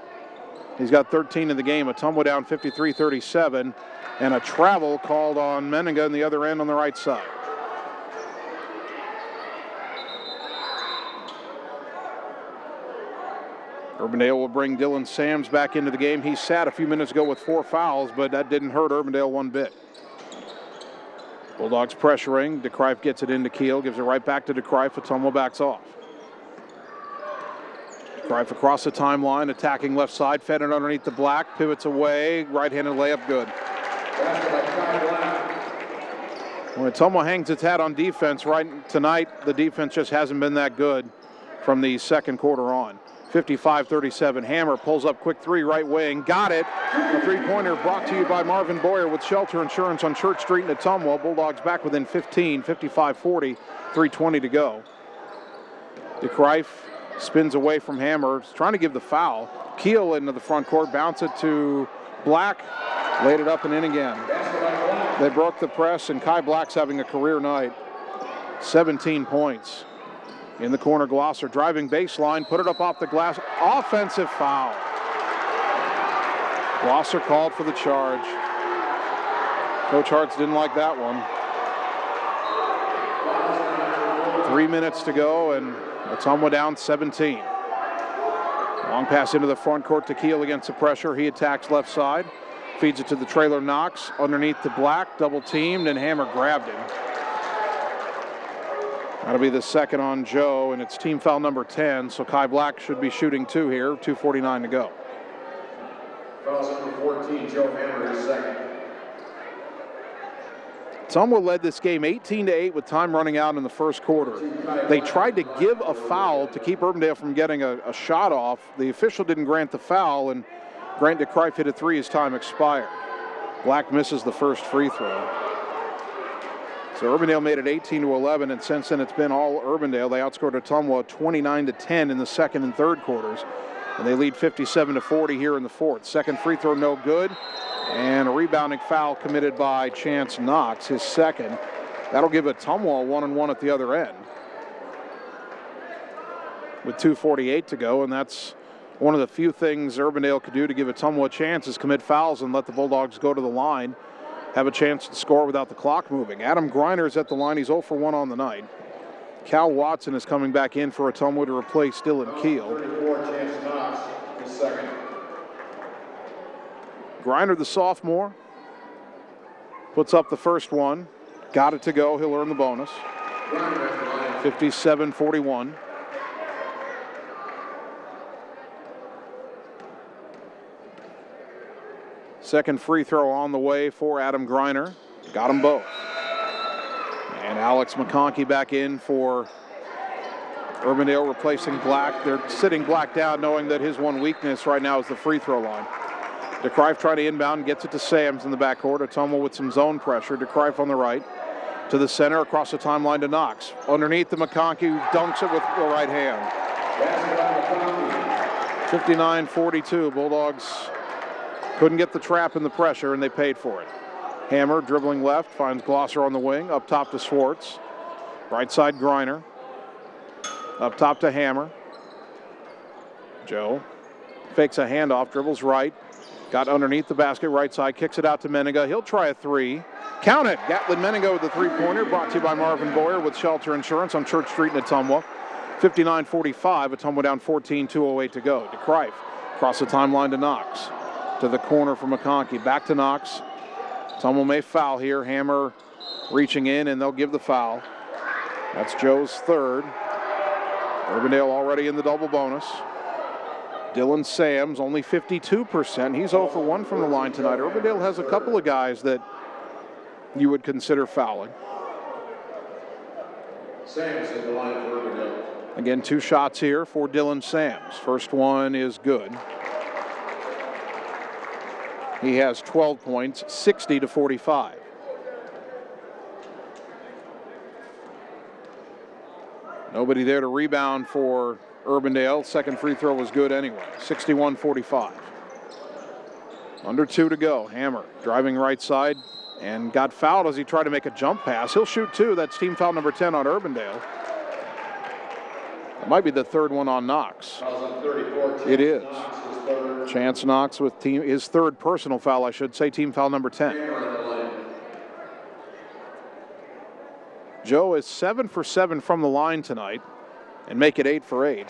He's got 13 in the game. Ottumwa down 53-37, and a travel called on Menninga in the other end on the right side. Urbandale will bring Dylan Sams back into the game. He sat a few minutes ago with 4 fouls, but that didn't hurt Urbandale one bit. Bulldogs pressuring. DeCrife gets it into Keel, gives it right back to DeCrife. Ottumwa backs off. DeCrife across the timeline, attacking left side, fed it underneath the Black, pivots away, right-handed layup, good. When Ottumwa hangs its hat on defense, right tonight, the defense just hasn't been that good from the second quarter on. 55-37. Hammer pulls up quick three, right wing. Got it. A three-pointer brought to you by Marvin Boyer with Shelter Insurance on Church Street in Ottumwa. Bulldogs back within 15, 55-40, 3:20 to go. DeCrife spins away from Hammer, trying to give the foul. Keel into the front court, bounce it to Black, laid it up and in again. They broke the press, and Kai Black's having a career night. 17 points. In the corner, Glosser driving baseline, put it up off the glass. Offensive foul. Glosser called for the charge. Coach Hartz didn't like that one. 3 minutes to go, and Ottumwa down 17. Long pass into the front court to Keel against the pressure. He attacks left side, feeds it to the trailer Knox, underneath the Black, double teamed, and Hammer grabbed him. That'll be the second on Joe, and it's team foul number 10, so Kai Black should be shooting 2 here, 2:49 to go. Foul number 14, Joe Hammer is second. Ottumwa led this game 18-8 with time running out in the first quarter. They tried to give a foul to keep Urbandale from getting a shot off. The official didn't grant the foul, and Grant DeCrife hit a 3 as time expired. Black misses the first free throw. So Urbandale made it 18-11, and since then it's been all Urbandale. They outscored Ottumwa 29-10 in the second and third quarters, and they lead 57-40 here in the fourth. Second free throw no good, and a rebounding foul committed by Chance Knox, his second. That'll give Ottumwa 1-1 at the other end with 2:48 to go, and that's one of the few things Urbandale could do to give Ottumwa a chance is commit fouls and let the Bulldogs go to the line, have a chance to score without the clock moving. Adam Griner is at the line. He's 0 for 1 on the night. Cal Watson is coming back in for Ottumwa to replace Dylan Keel. 34, Chance Knox, his second. Griner, the sophomore, puts up the first one. Got it to go. He'll earn the bonus. 57-41. Second free throw on the way for Adam Griner. Got them both. And Alex McConkey back in for Urbandale, replacing Black. They're sitting Black down, knowing that his one weakness right now is the free throw line. DeCrife trying to inbound, gets it to Sams in the backcourt. Ottumwa with some zone pressure. DeCrife on the right. To the center, across the timeline to Knox. Underneath the McConkey, who dunks it with the right hand. 59-42. Bulldogs couldn't get the trap and the pressure, and they paid for it. Hammer dribbling left, finds Glosser on the wing, up top to Swartz. Right side Griner. Up top to Hammer. Joe fakes a handoff, dribbles right. Got underneath the basket, right side, kicks it out to Menninga. He'll try a three. Count it! Gatlin Menninga with the three-pointer, brought to you by Marvin Boyer with Shelter Insurance on Church Street in Ottumwa. 59-45, Ottumwa down 14, 2:08 to go. DeCrife across the timeline to Knox. To the corner for McConkey. Back to Knox. Ottumwa may foul here. Hammer reaching in, and they'll give the foul. That's Joe's third. Urbandale already in the double bonus. Dylan Sams, only 52%. He's 0 for 1 from the line tonight. Urbandale has a couple of guys that you would consider fouling. Sams at the line for Urbandale. Again, 2 shots here for Dylan Sams. First one is good. He has 12 points, 60-45. Nobody there to rebound for Urbandale. Second free throw was good anyway. 61-45. Under 2 to go. Hammer driving right side and got fouled as he tried to make a jump pass. He'll shoot 2. That's team foul number 10 on Urbandale. It might be the third one on Knox. It is. Chance Knox with his third personal foul, I should say, team foul number 10. Joe is 7 for 7 from the line tonight and make it 8 for 8.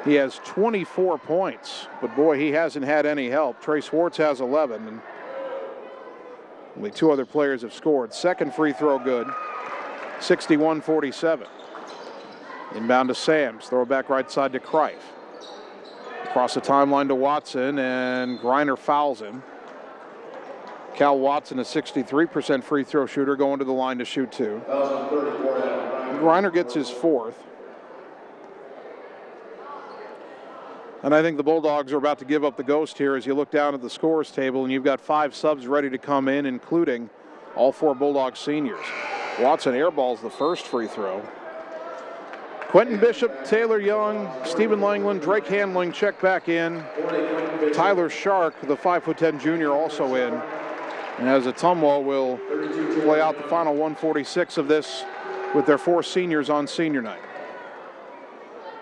He has 24 points, but boy, he hasn't had any help. Trey Swartz has 11, and only 2 other players have scored. Second free throw good, 61-47. Inbound to Sams, throw back right side to Krife. Across the timeline to Watson, and Griner fouls him. Cal Watson, a 63% free throw shooter, going to the line to shoot 2. Griner gets his 4th. And I think the Bulldogs are about to give up the ghost here as you look down at the scores table, and you've got 5 subs ready to come in, including all 4 Bulldog seniors. Watson airballs the first free throw. Quentin Bishop, Taylor Young, Stephen Langland, Drake Handling check back in. Tyler Shark, the 5'10" junior, also in. And as Ottumwa will play out the final 146 of this with their 4 seniors on senior night.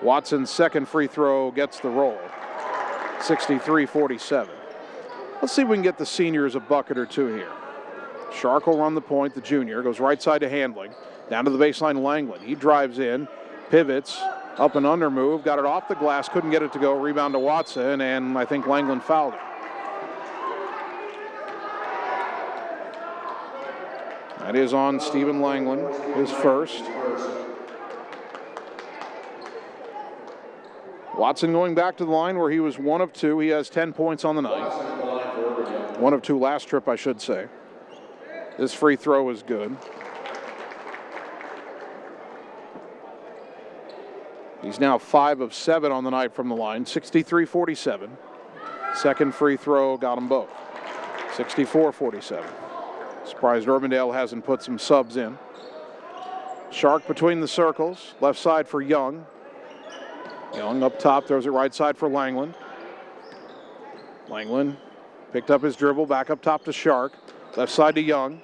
Watson's second free throw gets the roll. 63-47. Let's see if we can get the seniors a bucket or 2 here. Shark will run the point, the junior. Goes right side to Handling. Down to the baseline, Langland. He drives in, pivots, up and under move. Got it off the glass, couldn't get it to go. Rebound to Watson, and I think Langland fouled him. That is on Stephen Langland, his first. Watson going back to the line where he was 1 of 2. He has 10 points on the night. 1 of 2 last trip, I should say. This free throw is good. He's now 5 of 7 on the night from the line. 63-47. Second free throw got them both. 64-47. Surprised Urbandale hasn't put some subs in. Shark between the circles, left side for Young. Young up top, throws it right side for Langland. Langland picked up his dribble, back up top to Shark. Left side to Young.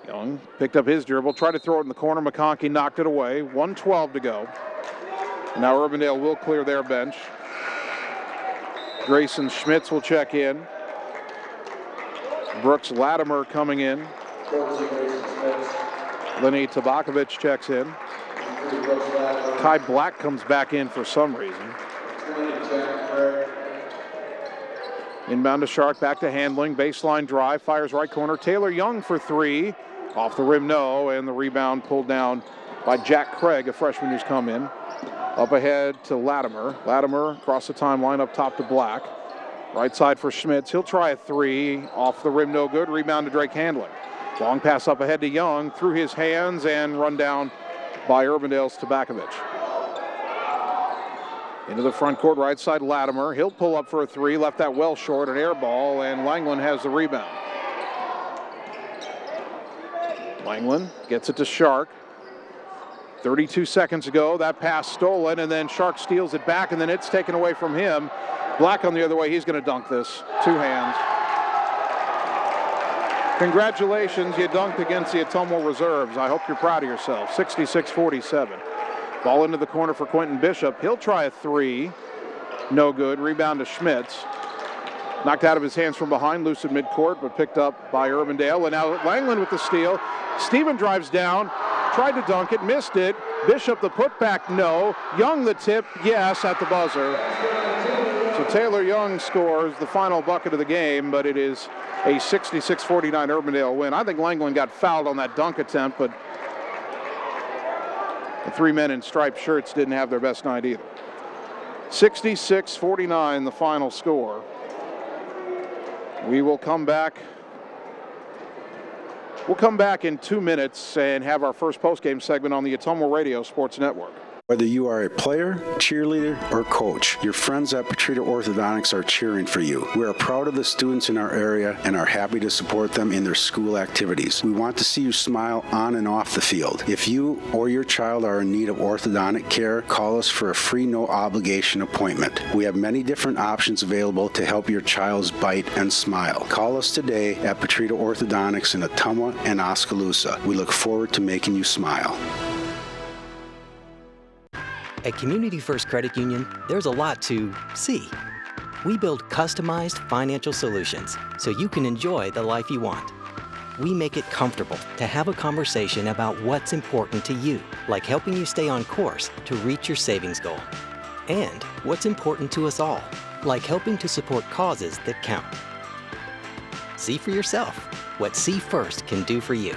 Young picked up his dribble, tried to throw it in the corner. McConkey knocked it away. 1:12 to go. And now Urbandale will clear their bench. Grayson Schmitz will check in. Brooks Latimer coming in. Lenny Tabakovic checks in. Kai Black comes back in for some reason. Inbound to Shark, back to Handling. Baseline drive, fires right corner. Taylor Young for three. Off the rim, no. And the rebound pulled down by Jack Craig, a freshman who's come in. Up ahead to Latimer. Latimer across the timeline, up top to Black. Right side for Schmitz. He'll try a three. Off the rim, no good. Rebound to Drake Handling. Long pass up ahead to Young, through his hands, and run down by Urbandale's Tabakovic. Into the front court, right side Latimer. He'll pull up for a three, left that well short, an air ball, and Langland has the rebound. Langland gets it to Shark. 32 seconds ago, that pass stolen, and then Shark steals it back, and then it's taken away from him. Black on the other way, he's going to dunk this. Two hands. Congratulations, you dunked against the Ottumwa reserves. I hope you're proud of yourself. 66-47. Ball into the corner for Quentin Bishop. He'll try a three. No good. Rebound to Schmitz. Knocked out of his hands from behind, loose at midcourt, but picked up by Urbandale. And now Langland with the steal. Steven drives down, tried to dunk it, missed it. Bishop the putback, no. Young the tip, yes, at the buzzer. So Taylor Young scores the final bucket of the game, but it is a 66-49 Urbandale win. I think Langland got fouled on that dunk attempt, but the three men in striped shirts didn't have their best night either. 66-49 the final score. We will come back. We'll come back in 2 minutes and have our first postgame segment on the Ottumwa Radio Sports Network. Whether you are a player, cheerleader, or coach, your friends at Petrita Orthodontics are cheering for you. We are proud of the students in our area and are happy to support them in their school activities. We want to see you smile on and off the field. If you or your child are in need of orthodontic care, call us for a free, no-obligation appointment. We have many different options available to help your child's bite and smile. Call us today at Petrita Orthodontics in Ottumwa and Oskaloosa. We look forward to making you smile. At Community First Credit Union, there's a lot to see. We build customized financial solutions so you can enjoy the life you want. We make it comfortable to have a conversation about what's important to you, like helping you stay on course to reach your savings goal. And what's important to us all, like helping to support causes that count. See for yourself what See First can do for you.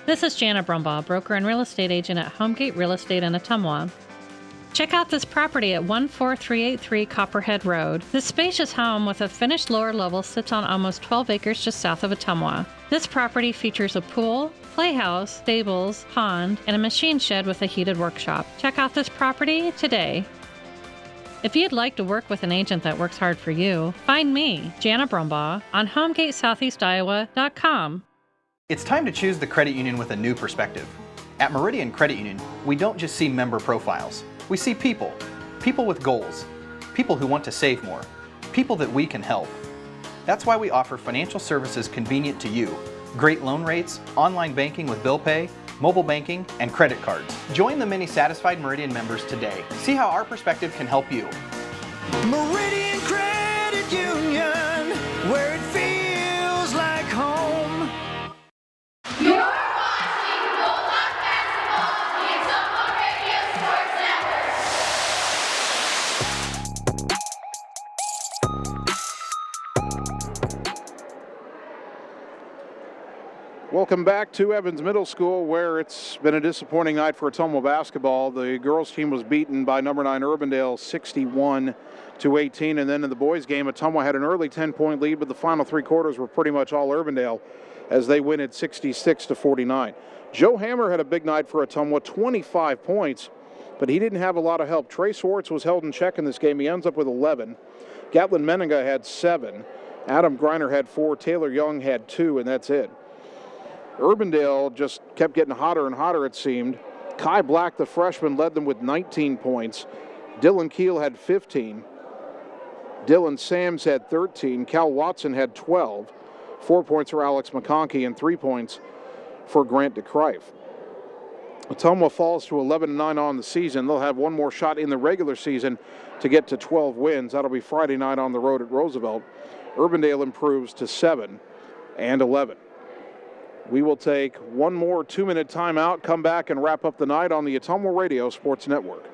This is Jana Brumbaugh, broker and real estate agent at Homegate Real Estate in Ottumwa. Check out this property at 14383 Copperhead Road. This spacious home with a finished lower level sits on almost 12 acres just south of Ottumwa. This property features a pool, playhouse, stables, pond, and a machine shed with a heated workshop. Check out this property today. If you'd like to work with an agent that works hard for you, find me, Jana Brumbaugh, on HomegateSoutheastIowa.com. It's time to choose the credit union with a new perspective. At Meridian Credit Union, we don't just see member profiles. We see people. People with goals. People who want to save more. People that we can help. That's why we offer financial services convenient to you. Great loan rates, online banking with bill pay, mobile banking, and credit cards. Join the many satisfied Meridian members today. See how our perspective can help you. Meridian Credit Union, where it feels like home. You're watching Bulldog Basketball, the Ottumwa Radio Sports Network. Welcome back to Evans Middle School, where it's been a disappointing night for Ottumwa basketball. The girls team was beaten by number 9 Urbandale 61-18, and then in the boys game, Ottumwa had an early 10-point lead, but the final three quarters were pretty much all Urbandale as they win at 66-49. Joe Hammer had a big night for Ottumwa, 25 points. but he didn't have a lot of help. Trey Swartz was held in check in this game. He ends up with 11. Gatlin Meninga had 7. Adam Greiner had 4. Taylor Young had 2, and that's it. Urbandale just kept getting hotter and hotter, it seemed. Kai Black, the freshman, led them with 19 points. Dylan Keel had 15. Dylan Sams had 13. Cal Watson had 12. 4 points for Alex McConkey and 3 points for Grant DeCrife. Ottumwa falls to 11-9 on the season. They'll have one more shot in the regular season to get to 12 wins. That'll be Friday night on the road at Roosevelt. Urbandale improves to 7-11. We will take one more 2-minute timeout, come back and wrap up the night on the Ottumwa Radio Sports Network.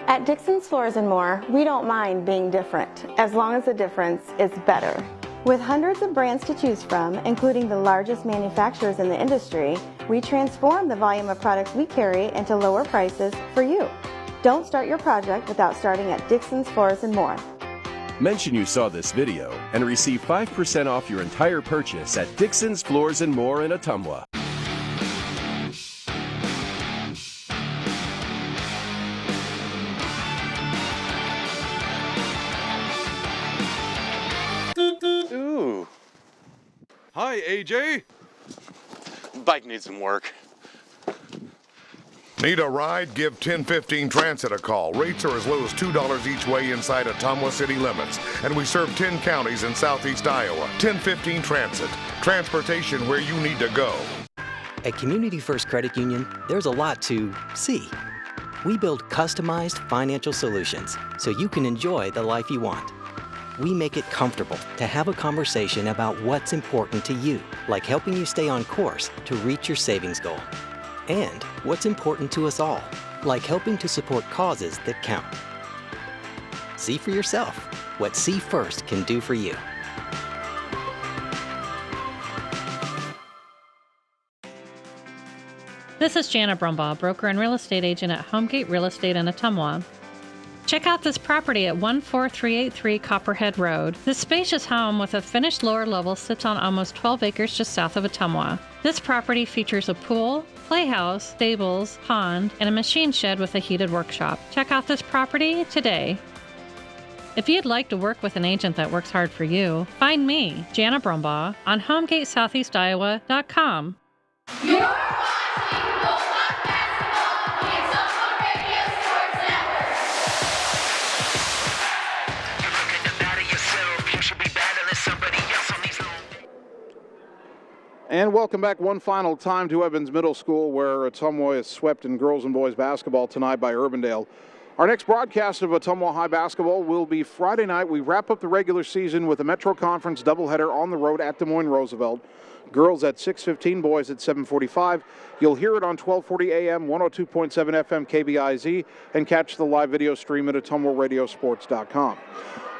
At Dixon's Floors and More, we don't mind being different, as long as the difference is better. With hundreds of brands to choose from, including the largest manufacturers in the industry, we transform the volume of products we carry into lower prices for you. Don't start your project without starting at Dixon's Floors and More. Mention you saw this video and receive 5% off your entire purchase at Dixon's Floors and More in Ottumwa. Ooh. Hi, AJ. Bike needs some work. Need a ride? Give 1015 Transit a call. Rates are as low as $2 each way inside Ottumwa city limits. And we serve 10 counties in southeast Iowa. 1015 Transit. Transportation where you need to go. At Community First Credit Union, there's a lot to see. We build customized financial solutions so you can enjoy the life you want. We make it comfortable to have a conversation about what's important to you, like helping you stay on course to reach your savings goal. And what's important to us all, like helping to support causes that count. See for yourself what See First can do for you. This is Jana Brumbaugh, broker and real estate agent at Homegate Real Estate in Ottumwa. Check out this property at 14383 Copperhead Road. This spacious home with a finished lower level sits on almost 12 acres just south of Ottumwa. This property features a pool, playhouse, stables, pond, and a machine shed with a heated workshop. Check out this property today. If you'd like to work with an agent that works hard for you, find me, Jana Brumbaugh, on HomegateSoutheastIowa.com. You're watching Bulldog Basketball, the Ottumwa Radio Sports Network. You're looking to better yourself. You should be battling somebody else on these. And welcome back one final time to Evans Middle School, where Ottumwa is swept in girls and boys basketball tonight by Urbandale. Our next broadcast of Ottumwa High basketball will be Friday night. We wrap up the regular season with a Metro Conference doubleheader on the road at Des Moines Roosevelt. Girls at 6:15, boys at 7:45. You'll hear it on 1240 AM, 102.7 FM KBIZ, and catch the live video stream at OttumwaRadioSports.com.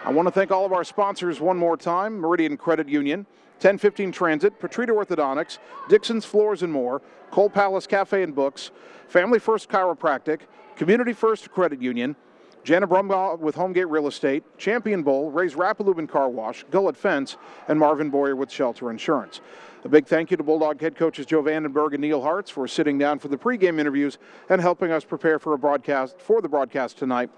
I want to thank all of our sponsors one more time: Meridian Credit Union, 1015 Transit, Petrita Orthodontics, Dixon's Floors and More, Cole Palace Cafe and Books, Family First Chiropractic, Community First Credit Union, Jana Brumbaugh with Homegate Real Estate, Champion Bowl, Ray's Rapalube and Car Wash, Gullet Fence, and Marvin Boyer with Shelter Insurance. A big thank you to Bulldog head coaches Joe Vandenberg and Neil Hartz for sitting down for the pregame interviews and helping us prepare for the broadcast tonight.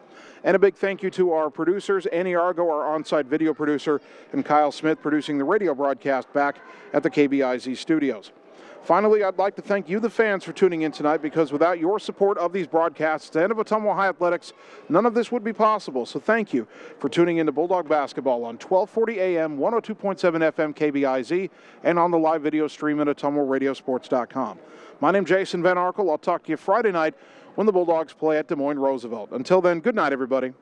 And a big thank you to our producers, Annie Argo, our on-site video producer, and Kyle Smith producing the radio broadcast back at the KBIZ studios. Finally, I'd like to thank you, the fans, for tuning in tonight, because without your support of these broadcasts and of Ottumwa High Athletics, none of this would be possible. So thank you for tuning in to Bulldog Basketball on 1240 AM, 102.7 FM KBIZ, and on the live video stream at OttumwaRadioSports.com. My name's Jason Van Arkel. I'll talk to you Friday night when the Bulldogs play at Des Moines Roosevelt. Until then, good night, everybody.